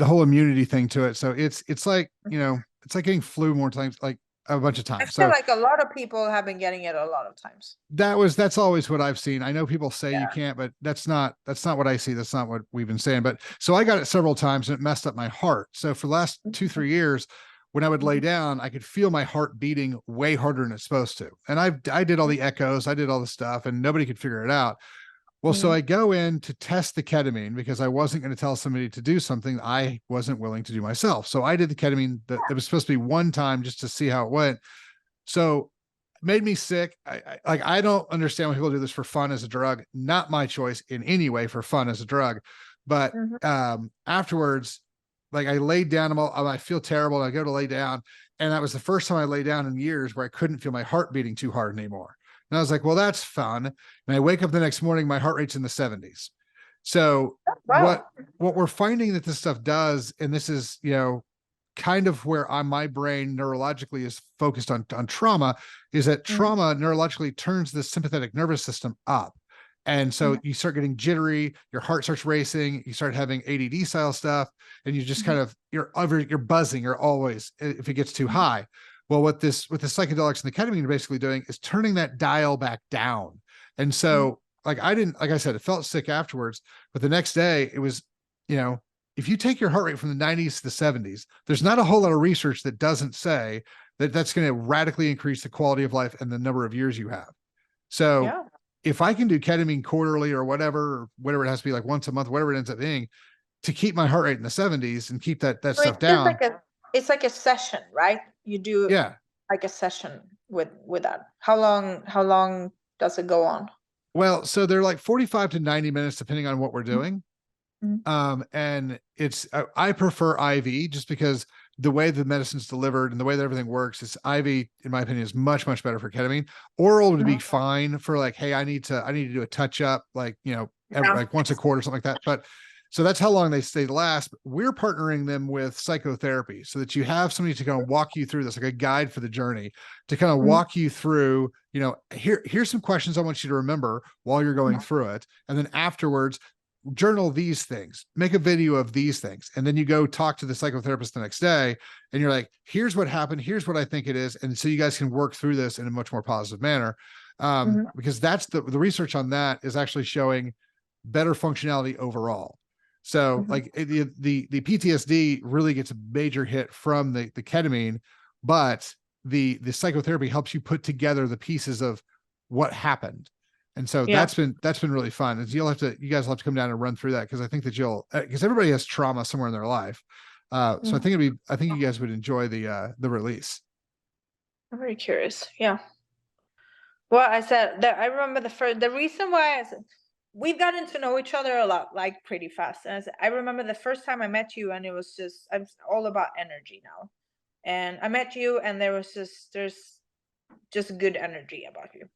whole immunity thing to it. So it's like, it's like getting flu more times, like a bunch of times. I feel like a lot of people have been getting it a lot of times. That's always what I've seen. I know people say you can't, but that's not what I see. That's not what we've been saying. But so I got it several times and it messed up my heart. So for the last 2-3 years, when I would lay down, I could feel my heart beating way harder than it's supposed to. And I did all the echoes, I did all the stuff, and nobody could figure it out. Well, so I go in to test the ketamine because I wasn't going to tell somebody to do something I wasn't willing to do myself. So I did the ketamine that it was supposed to be one time just to see how it went. So it made me sick. I don't understand when people do this for fun as a drug. Not my choice in any way for fun as a drug. But afterwards, like, I laid down, I feel terrible. I go to lay down. And that was the first time I lay down in years where I couldn't feel my heart beating too hard anymore. And I was like, well, that's fun. And I wake up the next morning, my heart rate's in the 70s. So what we're finding that this stuff does, and this is, kind of where my brain neurologically is focused on trauma, is that trauma neurologically turns the sympathetic nervous system up. And so you start getting jittery, your heart starts racing, you start having ADD style stuff, and you just kind of, you're buzzing, you're always, if it gets too high. Well, what the psychedelics and the ketamine are basically doing is turning that dial back down. And so like I said, it felt sick afterwards, but the next day it was, if you take your heart rate from the 90s to the 70s, there's not a whole lot of research that doesn't say that that's going to radically increase the quality of life and the number of years you have. So if I can do ketamine quarterly or whatever it has to be, like once a month, whatever it ends up being, to keep my heart rate in the 70s and keep that so stuff down. It's like a session, right? You do like a session with that. How long does it go on? Well, so they're like 45 to 90 minutes, depending on what we're doing. And it's, I prefer IV just because the way the medicine's delivered and the way that everything works, it's IV, in my opinion, is much, much better for ketamine. Oral would be fine for like, hey, I need to do a touch up, like, like once a quarter, something like that. But so that's how long they last. But we're partnering them with psychotherapy so that you have somebody to kind of walk you through this, like a guide for the journey, to kind of walk you through, here's some questions I want you to remember while you're going through it. And then afterwards, journal these things, make a video of these things. And then you go talk to the psychotherapist the next day and you're like, here's what happened. Here's what I think it is. And so you guys can work through this in a much more positive manner. Because that's the research on that is actually showing better functionality overall. So like the PTSD really gets a major hit from the ketamine, but the psychotherapy helps you put together the pieces of what happened. And so that's been really fun. And you guys will have to come down and run through that, because I think that because everybody has trauma somewhere in their life. So I think you guys would enjoy the release. I'm very curious. Yeah. Well, I said that I remember the reason why I said we've gotten to know each other a lot, like pretty fast. And I remember the first time I met you, and it was just, I'm all about energy now. And I met you, and there's just good energy about you.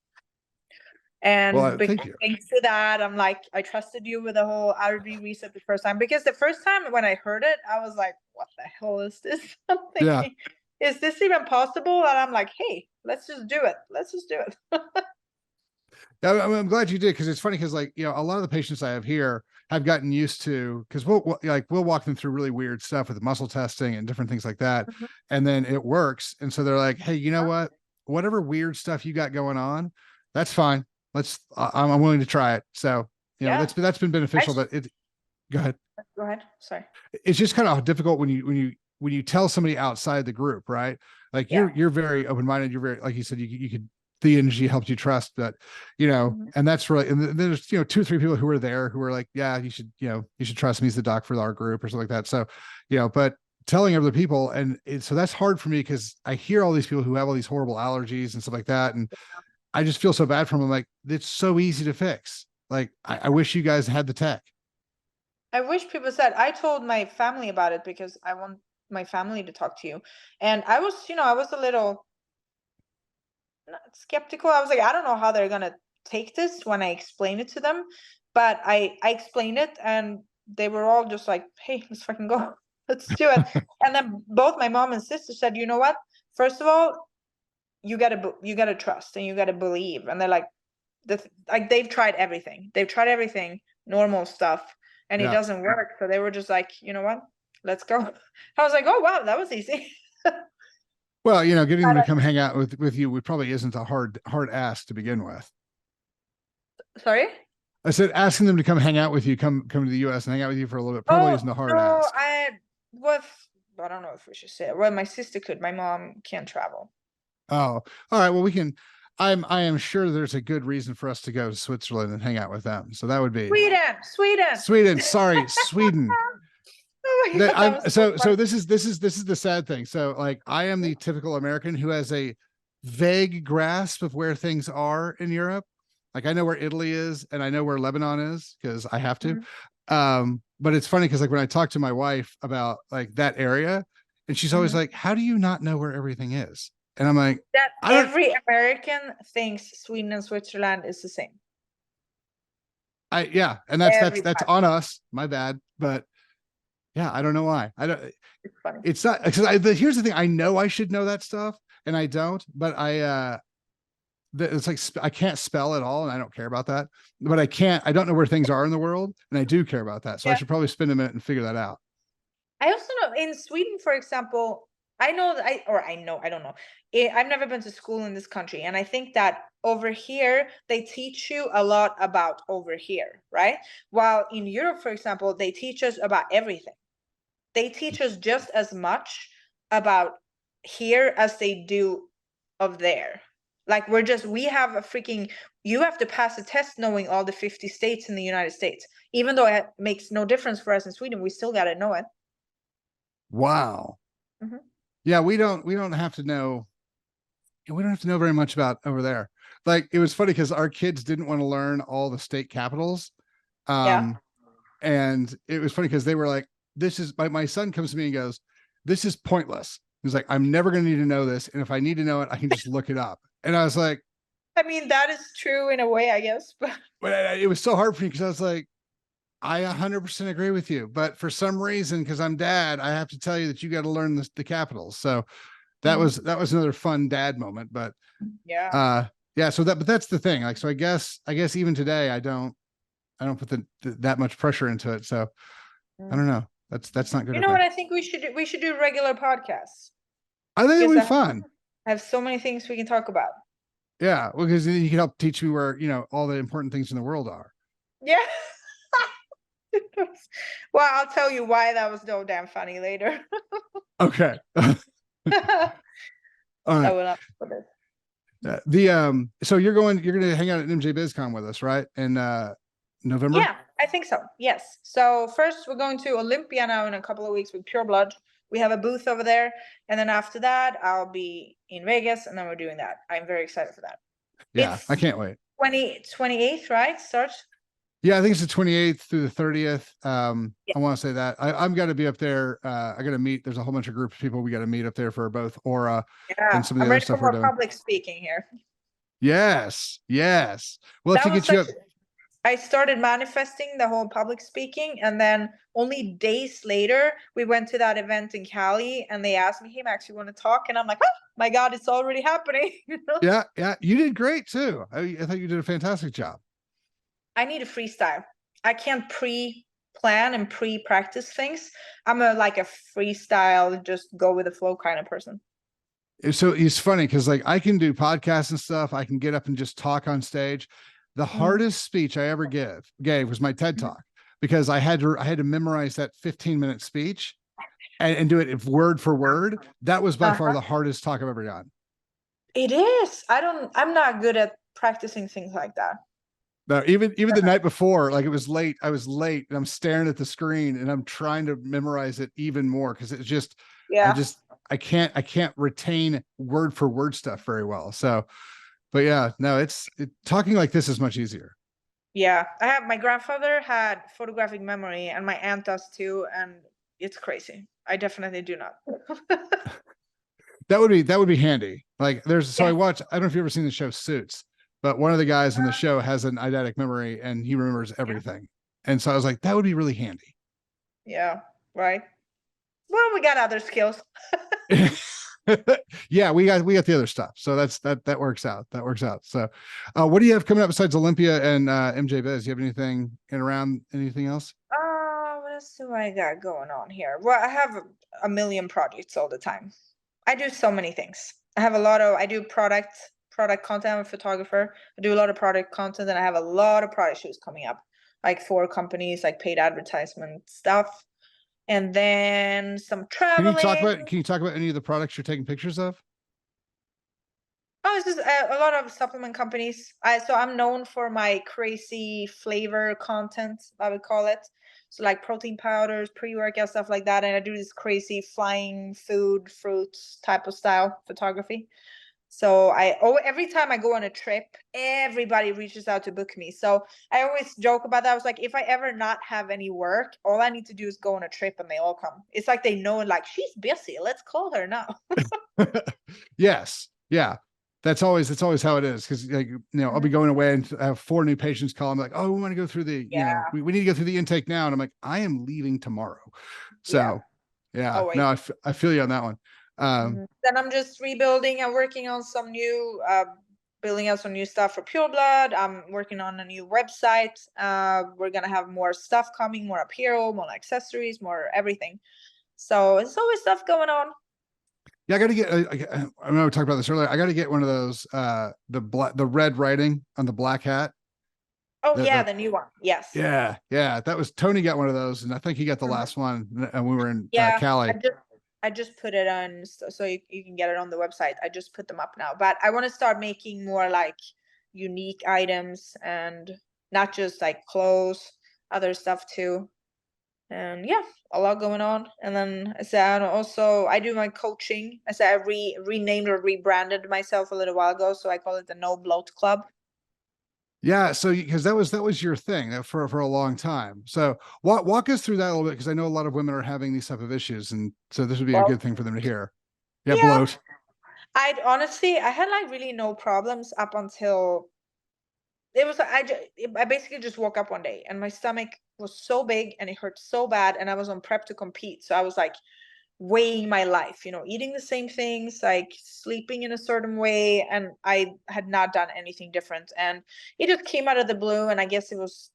And thanks to that, I'm like, I trusted you with the whole allergy reset the first time, because the first time when I heard it, I was like, what the hell is this? I'm thinking, is this even possible? And I'm like, hey, let's just do it. Let's just do it. I'm glad you did, because it's funny, because like, a lot of the patients I have here have gotten used to, because we'll walk them through really weird stuff with muscle testing and different things like that. And then it works. And so they're like, hey, you know what, whatever weird stuff you got going on, that's fine. I'm willing to try it. So, that's been beneficial, but go ahead. Go ahead. Sorry. It's just kind of difficult when you tell somebody outside the group, right? Like you're very open-minded. You're very, like you said, you could, the energy helps you trust that, and that's really, and then there's, 2 or 3 people who were there who were like, yeah, you should trust me. He's the doc for our group or something like that. So, but telling other people, and so that's hard for me, because I hear all these people who have all these horrible allergies and stuff like that. And I just feel so bad for them. I'm like, it's so easy to fix. Like, I wish you guys had the tech. I wish people said, I told my family about it because I want my family to talk to you. And I was, I was a little skeptical. I was like, I don't know how they're going to take this when I explain it to them. But I explained it, and they were all just like, hey, let's fucking go. Let's do it. And then both my mom and sister said, you know what? First of all, you gotta trust, and you gotta believe. And they're like, they've tried everything. Normal stuff, and it doesn't work. So they were just like, you know what? Let's go. I was like, oh wow, that was easy. Well, getting them to come hang out with you probably isn't a hard ask to begin with. Sorry? I said asking them to come hang out with you, come to the US and hang out with you for a little bit probably isn't a hard ask. I don't know if we should say it. Well, my sister could. My mom can't travel. Oh, all right. Well, we can. I am sure there's a good reason for us to go to Switzerland and hang out with them. So that would be Sweden. Sorry, Sweden. So this is the sad thing. So like, I am the typical American who has a vague grasp of where things are in Europe. Like, I know where Italy is, and I know where Lebanon is, because I have to. But it's funny, because like when I talk to my wife about like that area, and she's always like, how do you not know where everything is? And I'm like, that every American thinks Sweden and Switzerland is the same. And that's on us. My bad. But Yeah, I don't know why. I don't. It's funny. It's not because here's the thing. I know I should know that stuff, and I don't. But it's like I can't spell at all, and I don't care about that. But I don't know where things are in the world, and I do care about that. So I should probably spend a minute and figure that out. I also know in Sweden, for example, I don't know. I've never been to school in this country. And I think that over here, they teach you a lot about over here, right? While in Europe, for example, they teach us about everything. They teach us just as much about here as they do of there. Like we have a freaking, you have to pass a test knowing all the 50 states in the United States. Even though it makes no difference for us in Sweden, we still got to know it. Wow. Mm-hmm. Yeah, we don't have to know. We don't have to know very much about over there. Like, it was funny because our kids didn't want to learn all the state capitals. And it was funny because they were like, this is my son comes to me and goes, this is pointless. He's like, I'm never going to need to know this. And if I need to know it, I can just look it up. And I was like, I mean, that is true in a way, I guess. But it was so hard for me because I was like, I 100% agree with you. But for some reason, because I'm dad, I have to tell you that you got to learn the capitals. So that was another fun dad moment. But yeah. So but that's the thing. Like, so I guess even today, I don't put that much pressure into it. So I don't know. That's not good. You know what I think we should do? We should do regular podcasts. I think it would be fun. I have so many things we can talk about. Yeah, well, because you can help teach me where all the important things in the world are. Yeah. Well, I'll tell you why that was so damn funny later. Okay. All right. I will not put it. So you're going to hang out at MJ BizCon with us, right? In November? Yeah, I think so. Yes. So first we're going to Olympia now in a couple of weeks with Pure Blood. We have a booth over there. And then after that, I'll be in Vegas, and then we're doing that. I'm very excited for that. Yeah, I can't wait. 28th, right? Starts? Yeah, I think it's the 28th through the 30th. I want to say that. I'm got to be up there. I got to meet. There's a whole bunch of group of people we got to meet up there for both Aura and some of the other stuff we're doing. Public speaking here. Yes. Well, to get you up. I started manifesting the whole public speaking, and then only days later, we went to that event in Cali, and they asked me, "Hey, Max, you want to talk?" And I'm like, "Oh my God, it's already happening." Yeah, you did great too. I thought you did a fantastic job. I need a freestyle. I can't pre-plan and pre-practice things. I'm a freestyle, just go with the flow kind of person. So it's funny because I can do podcasts and stuff. I can get up and just talk on stage. The hardest speech I ever gave was my TED Talk, because I had to memorize that 15-minute speech and do it word for word. That was by far the hardest talk I've ever done. It is. I'm not good at practicing things like that. No, even the night before, it was late. I was late and I'm staring at the screen and I'm trying to memorize it even more because it's just, I can't retain word for word stuff very well. So, but yeah, no, talking like this is much easier. Yeah, my grandfather had photographic memory, and my aunt does too, and it's crazy. I definitely do not. That would be handy. I watch. I don't know if you've ever seen the show Suits, but one of the guys in the show has an eidetic memory, and he remembers everything. And so I was like, that would be really handy. Yeah. Right. Well, we got other skills. Yeah, we got the other stuff. So that works out. So what do you have coming up besides Olympia and MJ Biz? Do you have anything anything else? What else do I got going on here? Well, I have a million projects all the time. I do so many things. I do product content. I'm a photographer. I do a lot of product content, and I have a lot of product shoots coming up, for companies, paid advertisement stuff. And then some traveling. Can you talk about any of the products you're taking pictures of? Oh, it's just a lot of supplement companies. So I'm known for my crazy flavor content, I would call it. So protein powders, pre-workout, stuff like that. And I do this crazy flying food, fruits type of style photography. So every time I go on a trip, everybody reaches out to book me. So I always joke about that. I was like, if I ever not have any work, all I need to do is go on a trip and they all come. It's like they know, she's busy. Let's call her now. Yes. Yeah. That's always how it is. Cause I'll be going away and I have 4 new patients call. I'm like, oh, we want to go through we need to go through the intake now. And I'm like, I am leaving tomorrow. So yeah, no, I feel you on that one. Then I'm just rebuilding and working on some new, building out some new stuff for Pure Blood. I'm working on a new website. We're going to have more stuff coming, more apparel, more accessories, more everything. So it's always stuff going on. Yeah, I got to get, I know we talked about this earlier. I got to get one of those, the red writing on the black hat. Oh, the new one. Yes. Yeah. That was Tony got one of those, and I think he got the last one. And we were in Cali. I just put it on, so you can get it on the website. I just put them up now, but I want to start making more like unique items and not just like clothes, other stuff too. And yeah, a lot going on. And then I said, also I do my coaching. I said I renamed or rebranded myself a little while ago, so I call it the No Bloat Club. Yeah, so because that was your thing for a long time. So walk us through that a little bit, because I know a lot of women are having these type of issues, and so this would be a good thing for them to hear. Yeah, bloat. I had like really no problems up until it was. I basically just woke up one day and my stomach was so big and it hurt so bad, and I was on prep to compete. So I was like weighing my life, eating the same things, like sleeping in a certain way, and I had not done anything different, and it just came out of the blue. And I guess it was,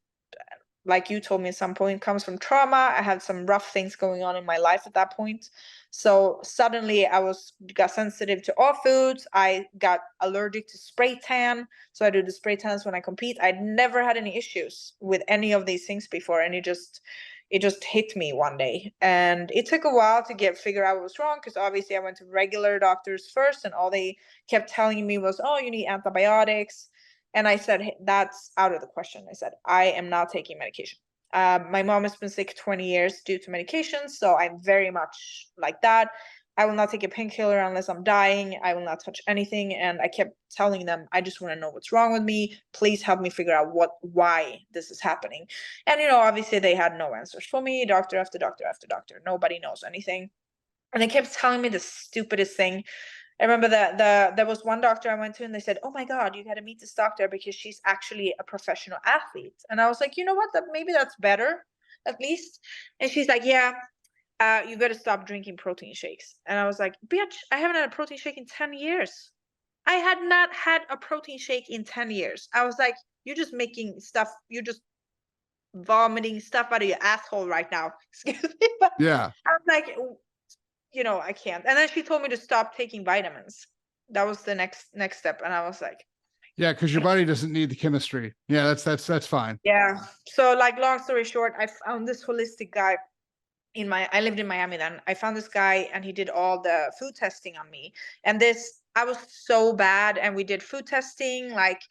like you told me at some point, comes from trauma. I had some rough things going on in my life at that point. So suddenly I got sensitive to all foods. I got allergic to spray tan. So I do the spray tans when I compete. I'd never had any issues with any of these things before. And it just hit me one day. And it took a while to figure out what was wrong, because obviously I went to regular doctors first, and all they kept telling me was, oh, you need antibiotics. And I said, hey, that's out of the question. I said, I am not taking medication. My mom has been sick 20 years due to medications, so I'm very much like that. I will not take a painkiller unless I'm dying. I will not touch anything. And I kept telling them, I just want to know what's wrong with me. Please help me figure out why this is happening. And, obviously they had no answers for me. Doctor after doctor after doctor. Nobody knows anything. And they kept telling me the stupidest thing. I remember that there was one doctor I went to, and they said, oh my God, you got to meet this doctor because she's actually a professional athlete. And I was like, you know what, maybe that's better, at least. And she's like, yeah, you got to stop drinking protein shakes. And I was like, bitch, I haven't had a protein shake in 10 years. I had not had a protein shake in 10 years. I was like, you're just making stuff, you're just vomiting stuff out of your asshole right now. Excuse me. Yeah. I was like, I can't. And then she told me to stop taking vitamins. That was the next step. And I was like, yeah, because your body doesn't need the chemistry. Yeah, that's fine. Yeah. So like, long story short, I found this holistic guy I lived in Miami then. I found this guy, and he did all the food testing on me. And I was so bad. And we did food testing, like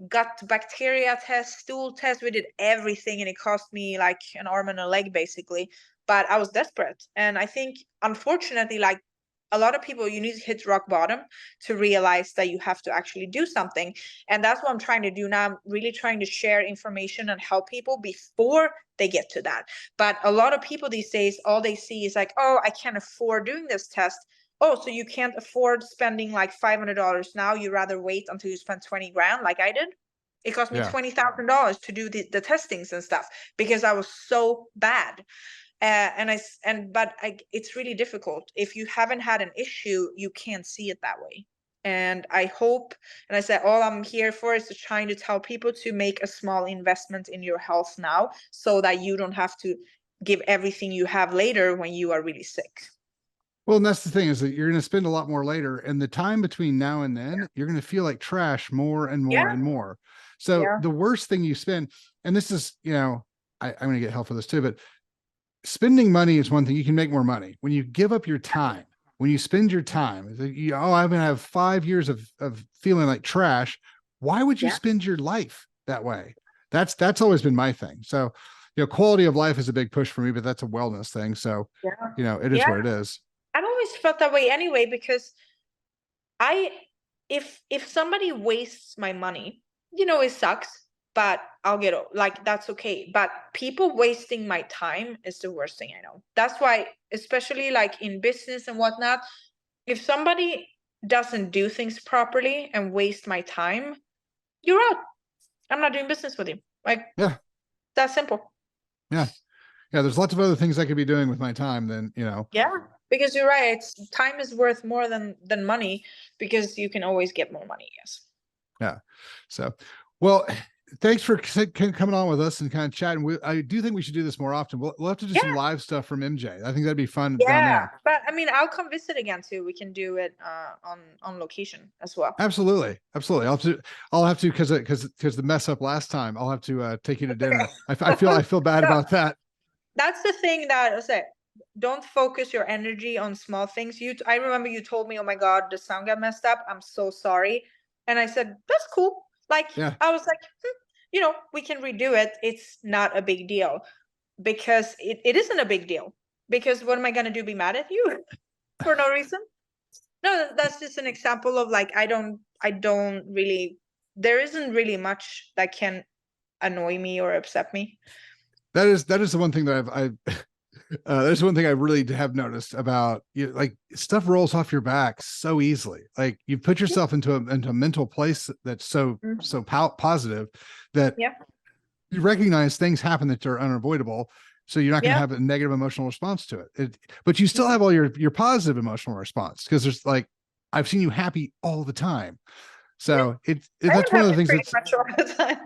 gut bacteria test, stool test. We did everything. And it cost me like an arm and a leg, basically. But I was desperate. And I think, unfortunately, like a lot of people, you need to hit rock bottom to realize that you have to actually do something. And that's what I'm trying to do now. I'm really trying to share information and help people before they get to that. But a lot of people these days, all they see is like, oh, I can't afford doing this test. Oh, so you can't afford spending like $500 now. You rather wait until you spend 20 grand like I did. It cost me $20,000 to do the testings and stuff because I was so bad. It's really difficult. If you haven't had an issue, you can't see it that way. And I hope, and I said, all I'm here for is trying to tell people to make a small investment in your health now, so that you don't have to give everything you have later when you are really sick. Well, and that's the thing, is that you're going to spend a lot more later, and the time between now and then, you're going to feel like trash more and more and more. So the worst thing you spend, and this is, I'm going to get help for this too, but spending money is one thing. You can make more money when you give up your time. When you spend your time, I'm going to have 5 years of feeling like trash. Why would you spend your life that way? That's always been my thing. So, quality of life is a big push for me, but that's a wellness thing. So, it is what it is. I've always felt that way anyway, because if somebody wastes my money, it sucks, but I'll get it. Like, that's okay. But people wasting my time is the worst thing I know. That's why, especially like in business and whatnot, if somebody doesn't do things properly and waste my time, you're out. I'm not doing business with you. Like, that's simple. Yeah. Yeah, there's lots of other things I could be doing with my time than, you know. Yeah, because you're right. It's time is worth more than money, because you can always get more money. Yes. Yeah. So, well, thanks for coming on with us and kind of chatting. I do think we should do this more often. We'll have to do some live stuff from MJ. I think that'd be fun down there. But I mean, I'll come visit again too. We can do it on location as well. Absolutely. I'll have to because the mess up last time. I'll have to take you to dinner. I feel bad about that. That's the thing that I say. Don't focus your energy on small things. I remember you told me, "Oh my God, the sound got messed up. I'm so sorry." And I said, "That's cool." Like, I was like, you know, we can redo it. It's not a big deal, because it isn't a big deal. Because what am I gonna do? Be mad at you for no reason? No, that's just an example of like, I don't really. There isn't really much that can annoy me or upset me. That is the one thing that there's one thing I really have noticed about you. Like, stuff rolls off your back so easily. Like, you put yourself into a mental place that's so positive that you recognize things happen that are unavoidable. So you're not going to have a negative emotional response to it. But you still have all your positive emotional response, because there's like, I've seen you happy all the time. So that's one of the things that's much all the time.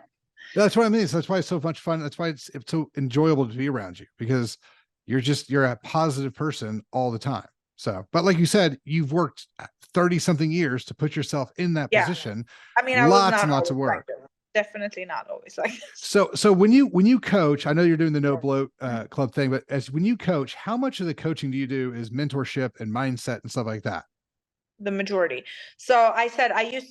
That's what I mean. So that's why it's so much fun. That's why it's so enjoyable to be around you, because you're a positive person all the time. So, but like you said, you've worked 30 something years to put yourself in that position. I mean, lots and lots of work. Definitely not always like this. So when you coach, I know you're doing the No Bloat Club thing, but when you coach, how much of the coaching do you do is mentorship and mindset and stuff like that? The majority. So I said, I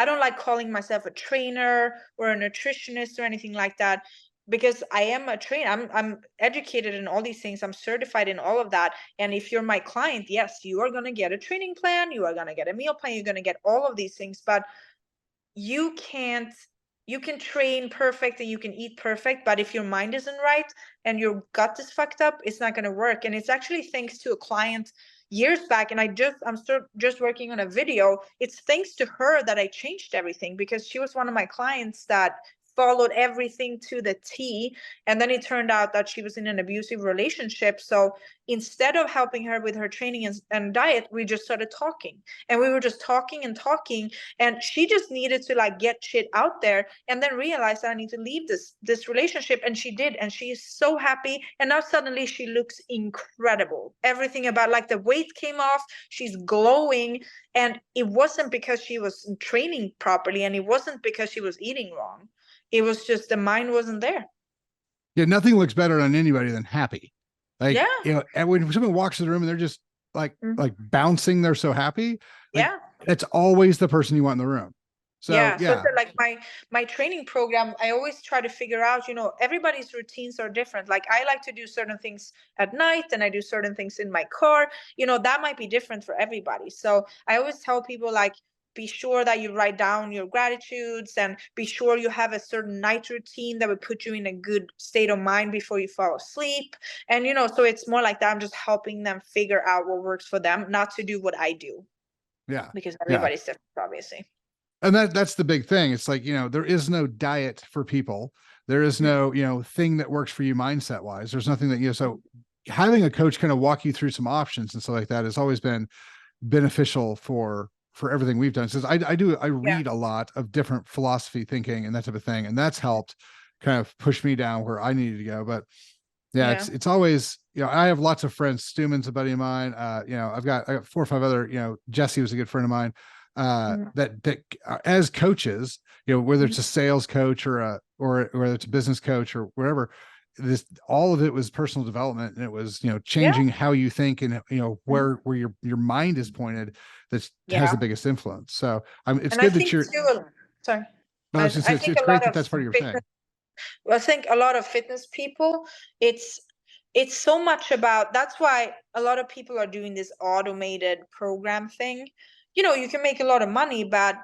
don't like calling myself a trainer or a nutritionist or anything like that, because I am a trainer. I'm educated in all these things. I'm certified in all of that. And if you're my client, yes, you are going to get a training plan. You are going to get a meal plan. You're going to get all of these things, but you can train perfect and you can eat perfect, but if your mind isn't right and your gut is fucked up, it's not going to work. And it's actually thanks to a client years back, and I'm still just working on a video. It's thanks to her that I changed everything, because she was one of my clients that followed everything to the T, and then it turned out that she was in an abusive relationship. So instead of helping her with her training and diet, we just started talking, and we were just talking, and she just needed to like get shit out there, and then realized that I need to leave this relationship, and she did, and she is so happy, and now suddenly she looks incredible. Everything about, like, the weight came off, she's glowing, and it wasn't because she was training properly, and it wasn't because she was eating wrong. It was just the mind wasn't there. Yeah, nothing looks better on anybody than happy. Like, you know, and when someone walks to the room and they're just like bouncing, they're so happy. Like, that's always the person you want in the room. So so like my training program, I always try to figure out, you know, everybody's routines are different. Like, I like to do certain things at night, and I do certain things in my car. You know, that might be different for everybody. So I always tell people, like, be sure that you write down your gratitudes, and be sure you have a certain night routine that would put you in a good state of mind before you fall asleep. And, you know, so it's more like that. I'm just helping them figure out what works for them, not to do what I do. Yeah. Because everybody's different, obviously. And that's the big thing. It's like, you know, there is no diet for people. There is no, you know, thing that works for you mindset wise. There's nothing that, you know, so having a coach kind of walk you through some options and stuff like that has always been beneficial for everything we've done. Since I read a lot of different philosophy thinking and that type of thing. And that's helped kind of push me down where I needed to go. But it's always, you know, I have lots of friends. Stuman's a buddy of mine. You know, I got 4 or 5 other, you know, Jesse was a good friend of mine. That as coaches, you know, whether it's a sales coach or whether it's a business coach or whatever, all of it was personal development, and it was, you know, changing how you think, and, you know, where your mind is pointed, that has the biggest influence. So it's good that you're sorry. No, it's great that that's part of your thing. I think a lot of fitness people, it's so much about, that's why a lot of people are doing this automated program thing. You know, you can make a lot of money, but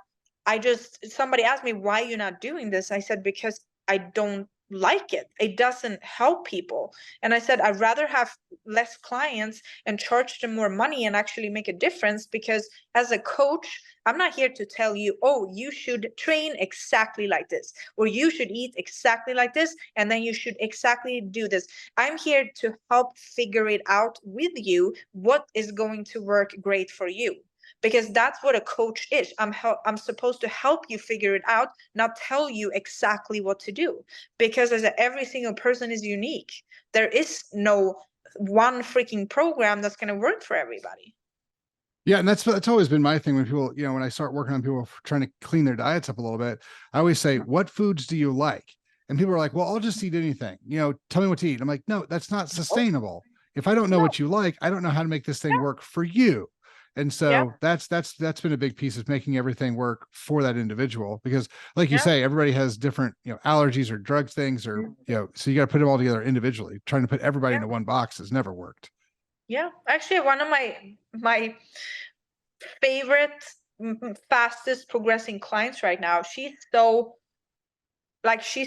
somebody asked me, why you're not doing this? I said, because I don't like it. It doesn't help people. And I said, I'd rather have less clients and charge them more money and actually make a difference, because as a coach, I'm not here to tell you, oh, you should train exactly like this, or you should eat exactly like this, and then you should exactly do this. I'm here to help figure it out with you, what is going to work great for you. Because that's what a coach is. I'm supposed to help you figure it out, not tell you exactly what to do. Because every single person is unique. There is no one freaking program that's going to work for everybody. Yeah, and that's always been my thing when people, when I start working on people trying to clean their diets up a little bit, I always say, what foods do you like? And people are like, well, I'll just eat anything. Tell me what to eat. I'm like, no, that's not sustainable. If I don't know what you like, I don't know how to make this thing work for you. And so that's been a big piece, of making everything work for that individual, because like you say, everybody has different, allergies or drug things, or, so you got to put them all together individually. Trying to put everybody into one box has never worked. Yeah. Actually, one of my favorite, fastest progressing clients right now, she's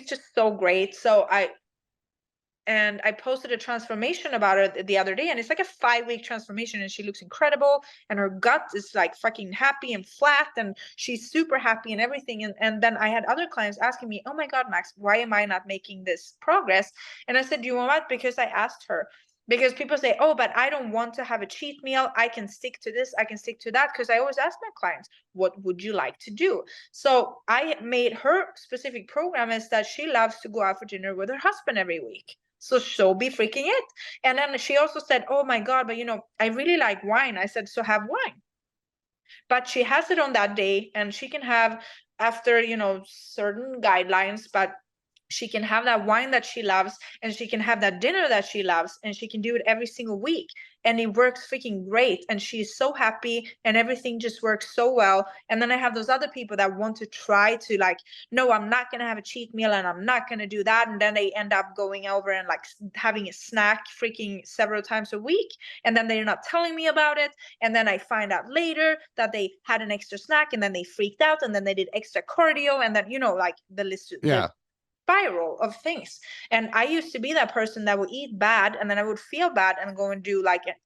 just so great. So I posted a transformation about her the other day, and it's like a 5-week transformation, and she looks incredible, and her gut is like fucking happy and flat, and she's super happy and everything. And then I had other clients asking me, oh my God, Max, why am I not making this progress? And I said, you know what? Because I asked her. Because people say, oh, but I don't want to have a cheat meal. I can stick to this. I can stick to that. Because I always ask my clients, what would you like to do? So I made her specific program is that she loves to go out for dinner with her husband every week. So she'll be freaking it. And then she also said, oh my God, but I really like wine. I said, so have wine. But she has it on that day, and she can have after, certain guidelines, but she can have that wine that she loves, and she can have that dinner that she loves, and she can do it every single week. And it works freaking great. And she's so happy, and everything just works so well. And then I have those other people that want to try to no, I'm not going to have a cheat meal, and I'm not going to do that. And then they end up going over and having a snack freaking several times a week. And then they're not telling me about it. And then I find out later that they had an extra snack, and then they freaked out, and then they did extra cardio. And then, the list. Yeah. Spiral of things. And I used to be that person that would eat bad, and then I would feel bad and go and do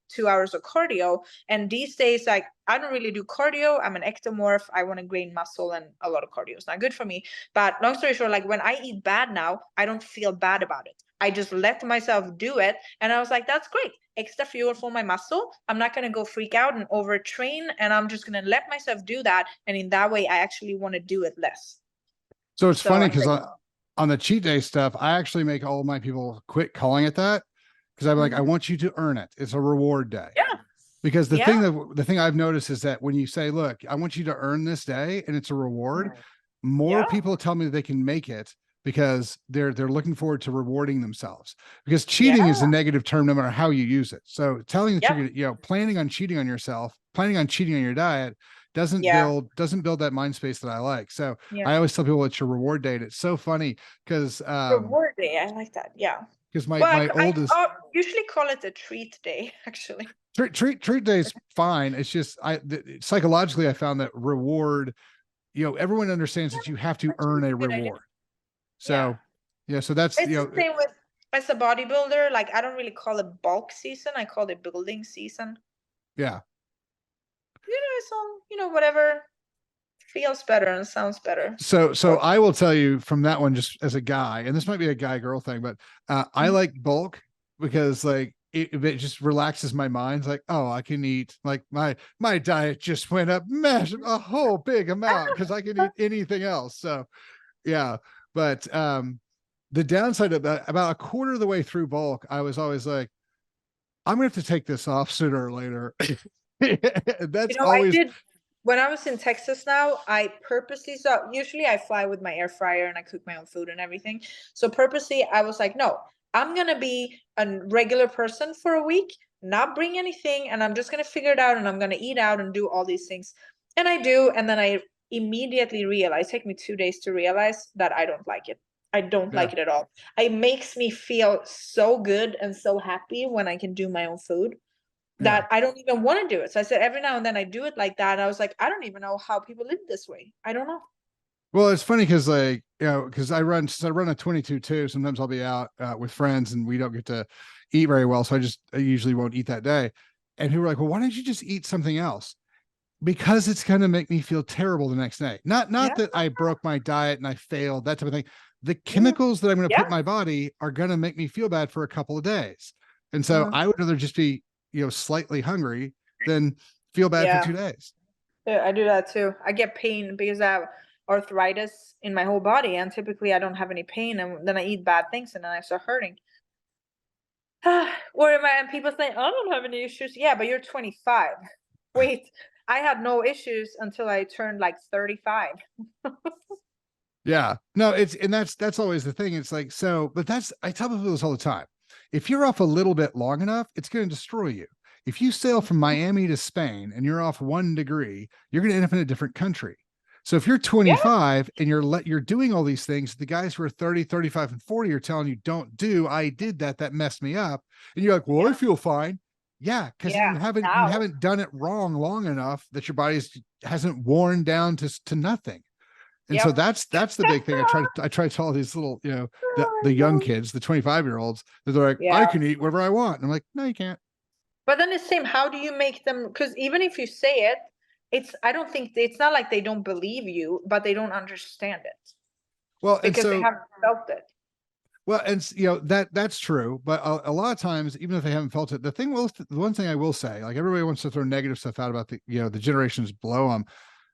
2 hours of cardio. And these days, I don't really do cardio. I'm an ectomorph. I want to gain muscle, and a lot of cardio is not good for me. But long story short, when I eat bad now, I don't feel bad about it. I just let myself do it. And I was like, that's great. Extra fuel for my muscle. I'm not going to go freak out and overtrain. And I'm just going to let myself do that. And in that way, I actually want to do it less. So it's funny because on the cheat day stuff, I actually make all of my people quit calling it that, because I'm like, I want you to earn it. It's a reward day. Yeah. Because the thing I've noticed is that when you say, look, I want you to earn this day and it's a reward, more people tell me that they can make it, because they're looking forward to rewarding themselves. Because cheating is a negative term no matter how you use it. So telling that you're planning on cheating on yourself, planning on cheating on your diet doesn't build that mind space that I like. So I always tell people it's your reward day. And it's so funny because reward day, I like that. Yeah. Because my oldest, I usually call it a treat day, actually. Treat day is fine. It's just psychologically I found that reward, everyone understands that you have to earn a reward. So so that's it's the same with, as a bodybuilder. I don't really call it bulk season. I call it building season. Yeah. So whatever feels better and sounds better. So I will tell you from that one, just as a guy, and this might be a guy girl thing, but I like bulk because it just relaxes my mind. It's like, oh, I can eat, my diet just went up massive, a whole big amount, because I can eat anything else. So yeah. But the downside of that, about a quarter of the way through bulk, I was always like, I'm gonna have to take this off sooner or later. That's always. I did when I was in Texas. Now I purposely, so usually I fly with my air fryer and I cook my own food and everything. So purposely I was like, no, I'm gonna be a regular person for a week, not bring anything, and I'm just gonna figure it out, and I'm gonna eat out and do all these things. And I do, and then I immediately realize, take me 2 days to realize that I don't like it. I don't like it at all. It makes me feel so good and so happy when I can do my own food that I don't even want to do it. So I said every now and then I do it like that. And I was like, I don't even know how people live this way. I don't know. Well, it's funny because like, because since I run a 22 too, sometimes I'll be out with friends and we don't get to eat very well. So I usually won't eat that day. And people are like, well, why don't you just eat something else? Because it's going to make me feel terrible the next day. Not Yeah. that I broke my diet and I failed, that type of thing. The Mhm. chemicals that I'm going to put Yeah. in my body are going to make me feel bad for a couple of days. And so Mhm. I would rather just be, slightly hungry than feel bad for Yeah. 2 days. Yeah, I do that too. I get pain because I have arthritis in my whole body, and typically I don't have any pain, and then I eat bad things, and then I start hurting. Or am I? And people say, I don't have any issues. Yeah, but you're 25. Wait, I had no issues until I turned like 35. Yeah. No, and that's always the thing. It's like, so, but I tell people this all the time. If you're off a little bit long enough, it's going to destroy you. If you sail from Miami to Spain and you're off 1 degree, you're going to end up in a different country. So if you're Yeah, 25 and you're doing all these things, the guys who are 30, 35, and 40 are telling you don't do, I did that messed me up. And you're like, well, I yeah, feel fine. Yeah, because yeah. you Now, haven't done it wrong long enough that your body's hasn't worn down to nothing. And so yep. that's the big thing. I try to tell all these little, the young kids, the 25-year-olds, that they're like, I Yeah. can eat whatever I want. And I'm like, no, you can't. But then it's same. How do you make them? Because even if you say it, I don't think it's not like they don't believe you, but they don't understand it Well, and because they so haven't felt it. well, and that's true, but a lot of times, even if they haven't felt it, the one thing I will say, like everybody wants to throw negative stuff out about the generations below them,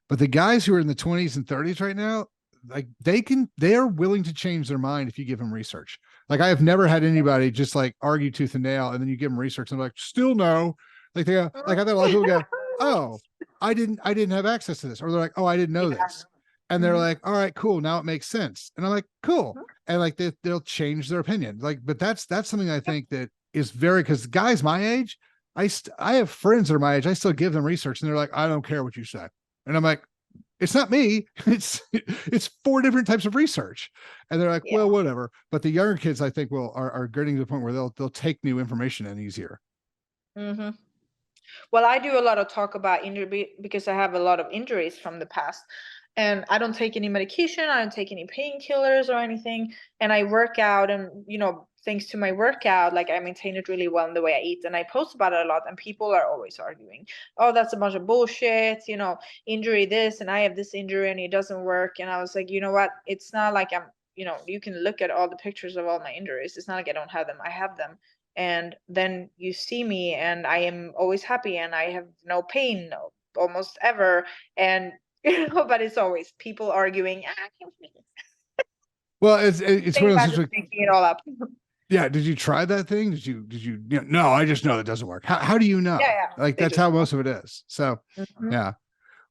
but the guys who are in the 20s and 30s right now, like they are willing to change their mind if you give them research. Like I have never had anybody just like argue tooth and nail, and then you give them research, and they're like, still no. Like they go, like I've had a lot of people go, oh, I didn't have access to this, or they're like, oh, I didn't know Yeah. this, and they're Mhm. like, all right, cool, now it makes sense, and I'm like, cool, Mhm. and like they'll change their opinion. Like, but that's something I think that is very, because guys my age, I have friends that are my age, I still give them research, and they're like, I don't care what you say, and I'm like, it's not me. It's 4 different types of research, and they're like, Yeah. well, whatever. But the younger kids, I think, are getting to the point where they'll take new information in easier. Hmm. Well, I do a lot of talk about injury because I have a lot of injuries from the past. And I don't take any medication, I don't take any painkillers or anything. And I work out, and thanks to my workout, like I maintain it really well in the way I eat. And I post about it a lot, and people are always arguing, oh, that's a bunch of bullshit, injury this, and I have this injury and it doesn't work. And I was like, you know what? It's not like you can look at all the pictures of all my injuries. It's not like I don't have them. I have them, and then you see me and I am always happy and I have no pain, no, almost ever. And but it's always people arguing. Well, it's one Think of those about things just like, making it all up. yeah, did you try that thing? No, I just know it doesn't work. How do you Yeah, know? yeah, Like they that's just how know. most of it is. So Mhm. yeah.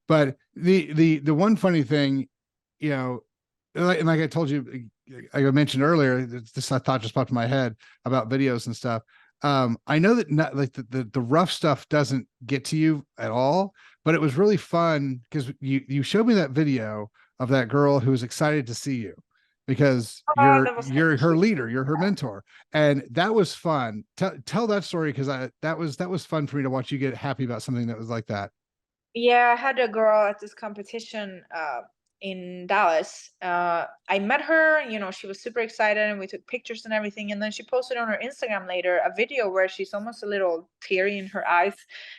But the one funny thing, you know, like I told you, I mentioned earlier, this I thought just popped in my head about videos and stuff. I know that not like the rough stuff doesn't get to you at all, but it was really fun because you showed me that video of that girl who was excited to see you because Oh, you're that was so you're her cute. leader, you're her mentor, and that was fun. Tell that story, because that was fun for me to watch you get happy about something that was like that. Yeah, I had a girl at this competition in Dallas. I met her, she was super excited and we took pictures and everything. And then she posted on her Instagram later a video where she's almost a little teary in her eyes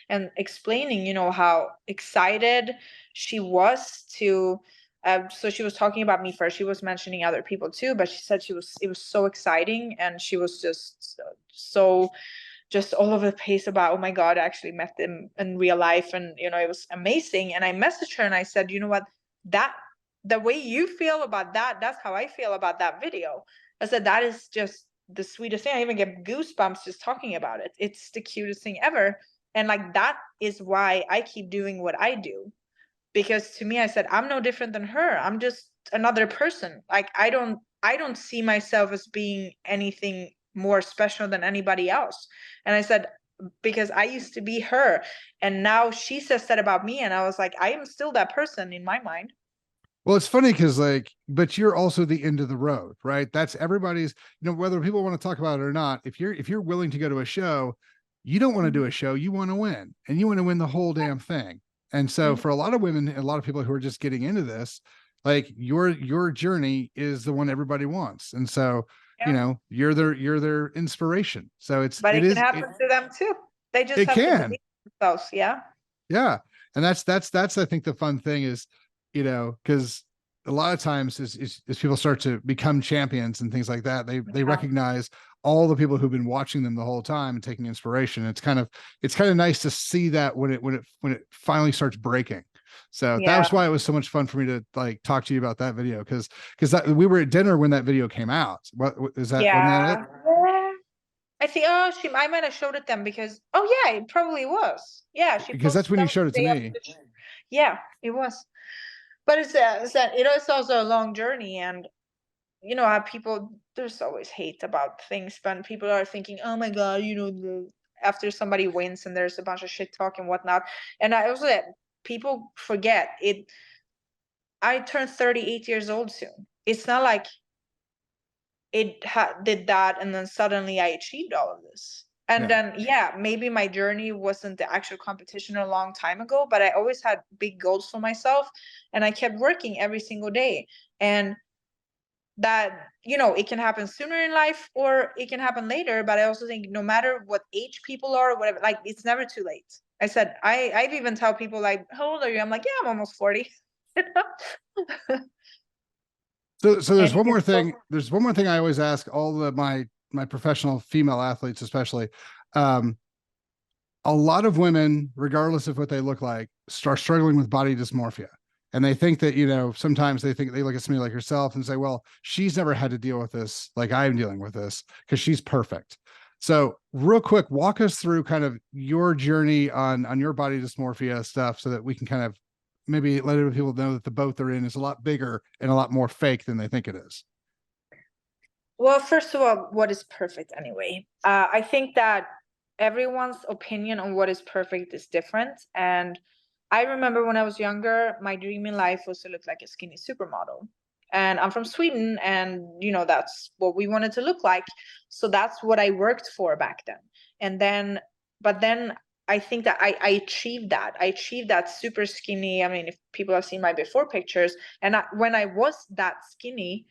and explaining, how excited she was to. So she was talking about me first. She was mentioning other people too, but she said it was so exciting, and she was just all over the place about, oh my God, I actually met them in real life, and it was amazing. And I messaged her and I said, you know what, that the way you feel about that, that's how I feel about that video. I said that is just the sweetest thing. I even get goosebumps just talking about it. It's the cutest thing ever. And like that is why I keep doing what I do, because to me, I said, I'm no different than her. I'm just another person. Like I don't see myself as being anything more special than anybody else. And I said, because I used to be her, and now she says that about me, and I was like, I am still that person in my mind. Well, it's funny because like, but you're also the end of the road, right? That's everybody's, whether people want to talk about it or not. If you're willing to go to a show, you don't want to do a show, you want to win, and you want to win the whole damn thing. And so Mhm. for a lot of women, a lot of people who are just getting into this, like your journey is the one everybody wants. And so, you know, you're their inspiration. So it can happen to them too. They just have to believe themselves. Yeah. Yeah. And that's I think the fun thing is, you know, because a lot of times as people start to become champions and things like that, they recognize all the people who've been watching them the whole time and taking inspiration. It's kind of nice to see that when it finally starts breaking. So that was why it was so much fun for me to like talk to you about that video, because we were at dinner when that video came out. What is that? Wasn't that it? I think I might have showed it them because it probably was. Yeah, because that's when you showed it to me. Yeah, it was. But it's also a long journey, and you know how people, there's always hate about things, but people are thinking, oh my god, you know, after somebody wins and there's a bunch of shit talk and whatnot. And I also, people forget it. I turned 38 years old soon. It's not like it did that and then suddenly I achieved all of this. And then maybe my journey wasn't the actual competition a long time ago, but I always had big goals for myself, and I kept working every single day. And that, you know, it can happen sooner in life or it can happen later, but I also think no matter what age people are or whatever, like, it's never too late. I said, I've even tell people like, how old are you? I'm like, yeah, I'm almost 40. So there's one more thing. There's one more thing I always ask all of my professional female athletes, especially. A lot of women, regardless of what they look like, start struggling with body dysmorphia. And they think that, you know, sometimes they look at somebody like yourself and say, well, she's never had to deal with this like I'm dealing with this because she's perfect. So real quick, walk us through kind of your journey on your body dysmorphia stuff so that we can kind of maybe let other people know that the boat they're in is a lot bigger and a lot more fake than they think it is. Well, first of all, what is perfect anyway? I think that everyone's opinion on what is perfect is different. And I remember when I was younger, my dream in life was to look like a skinny supermodel. And I'm from Sweden, and you know, that's what we wanted to look like. So that's what I worked for back then. And then, but then I think that I achieved that. I achieved that super skinny. I mean, if people have seen my before pictures, and when I was that skinny,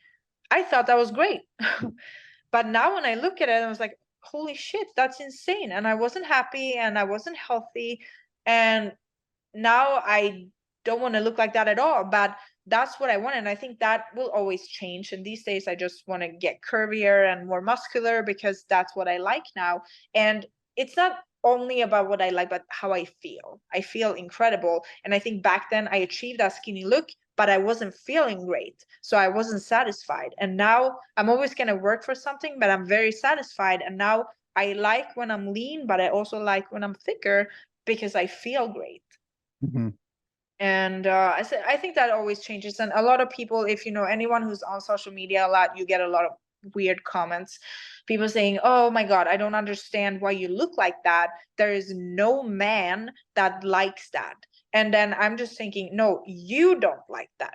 I thought that was great. But now when I look at it, I was like, holy shit, that's insane. And I wasn't happy and I wasn't healthy. And now I don't want to look like that at all. But that's what I want. And I think that will always change. And these days, I just want to get curvier and more muscular because that's what I like now. And it's not only about what I like, but how I feel. I feel incredible. And I think back then I achieved that skinny look, but I wasn't feeling great. So I wasn't satisfied. And now I'm always going to work for something, but I'm very satisfied. And now I like when I'm lean, but I also like when I'm thicker because I feel great. Mm-hmm. And I think that always changes. And a lot of people, if you know anyone who's on social media a lot, you get a lot of weird comments, people saying, oh my god, I don't understand why you look like that. There is no man that likes that. And then I'm just thinking, no, you don't like that.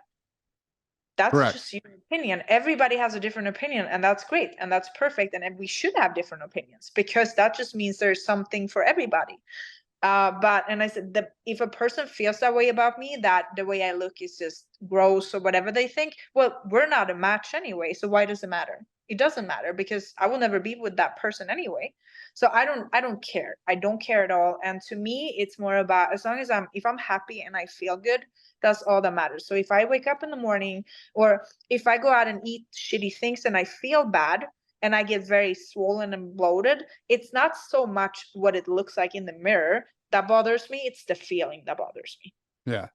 That's correct. Just your opinion. Everybody has a different opinion, and that's great, and that's perfect, and we should have different opinions because that just means there's something for everybody. And I said that if a person feels that way about me, that the way I look is just gross or whatever they think, well, we're not a match anyway. So why does it matter? It doesn't matter because I will never be with that person anyway. So I don't care. I don't care at all. And to me, it's more about, as long as if I'm happy and I feel good, that's all that matters. So if I wake up in the morning or if I go out and eat shitty things and I feel bad, and I get very swollen and bloated, it's not so much what it looks like in the mirror that bothers me, it's the feeling that bothers me. Yeah.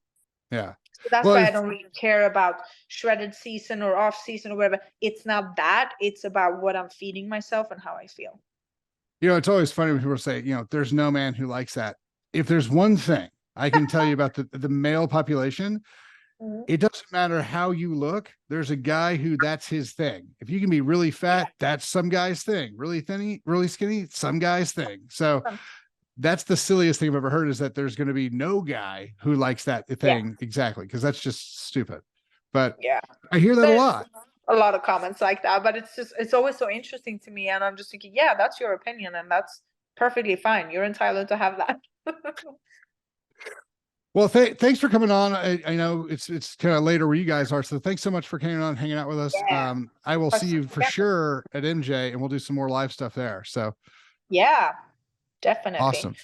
Yeah. So that's why I don't really care about shredded season or off season or whatever. It's not that, it's about what I'm feeding myself and how I feel. You know, it's always funny when people say, you know, there's no man who likes that. If there's one thing I can tell you about the male population, it doesn't matter how you look. There's a guy who that's his thing. If you can be really fat, that's some guy's thing. Really thin, really skinny, some guy's thing. So that's the silliest thing I've ever heard, is that there's going to be no guy who likes that thing. Exactly. Because that's just stupid. But I hear that a lot. A lot of comments like that, but it's always so interesting to me. And I'm just thinking, yeah, that's your opinion and that's perfectly fine. You're entitled to have that. Well, thanks for coming on. I know it's kind of later where you guys are, so thanks so much for coming on, hanging out with us. Yeah. I will see you for sure at MJ, and we'll do some more live stuff there. So yeah, definitely. Awesome.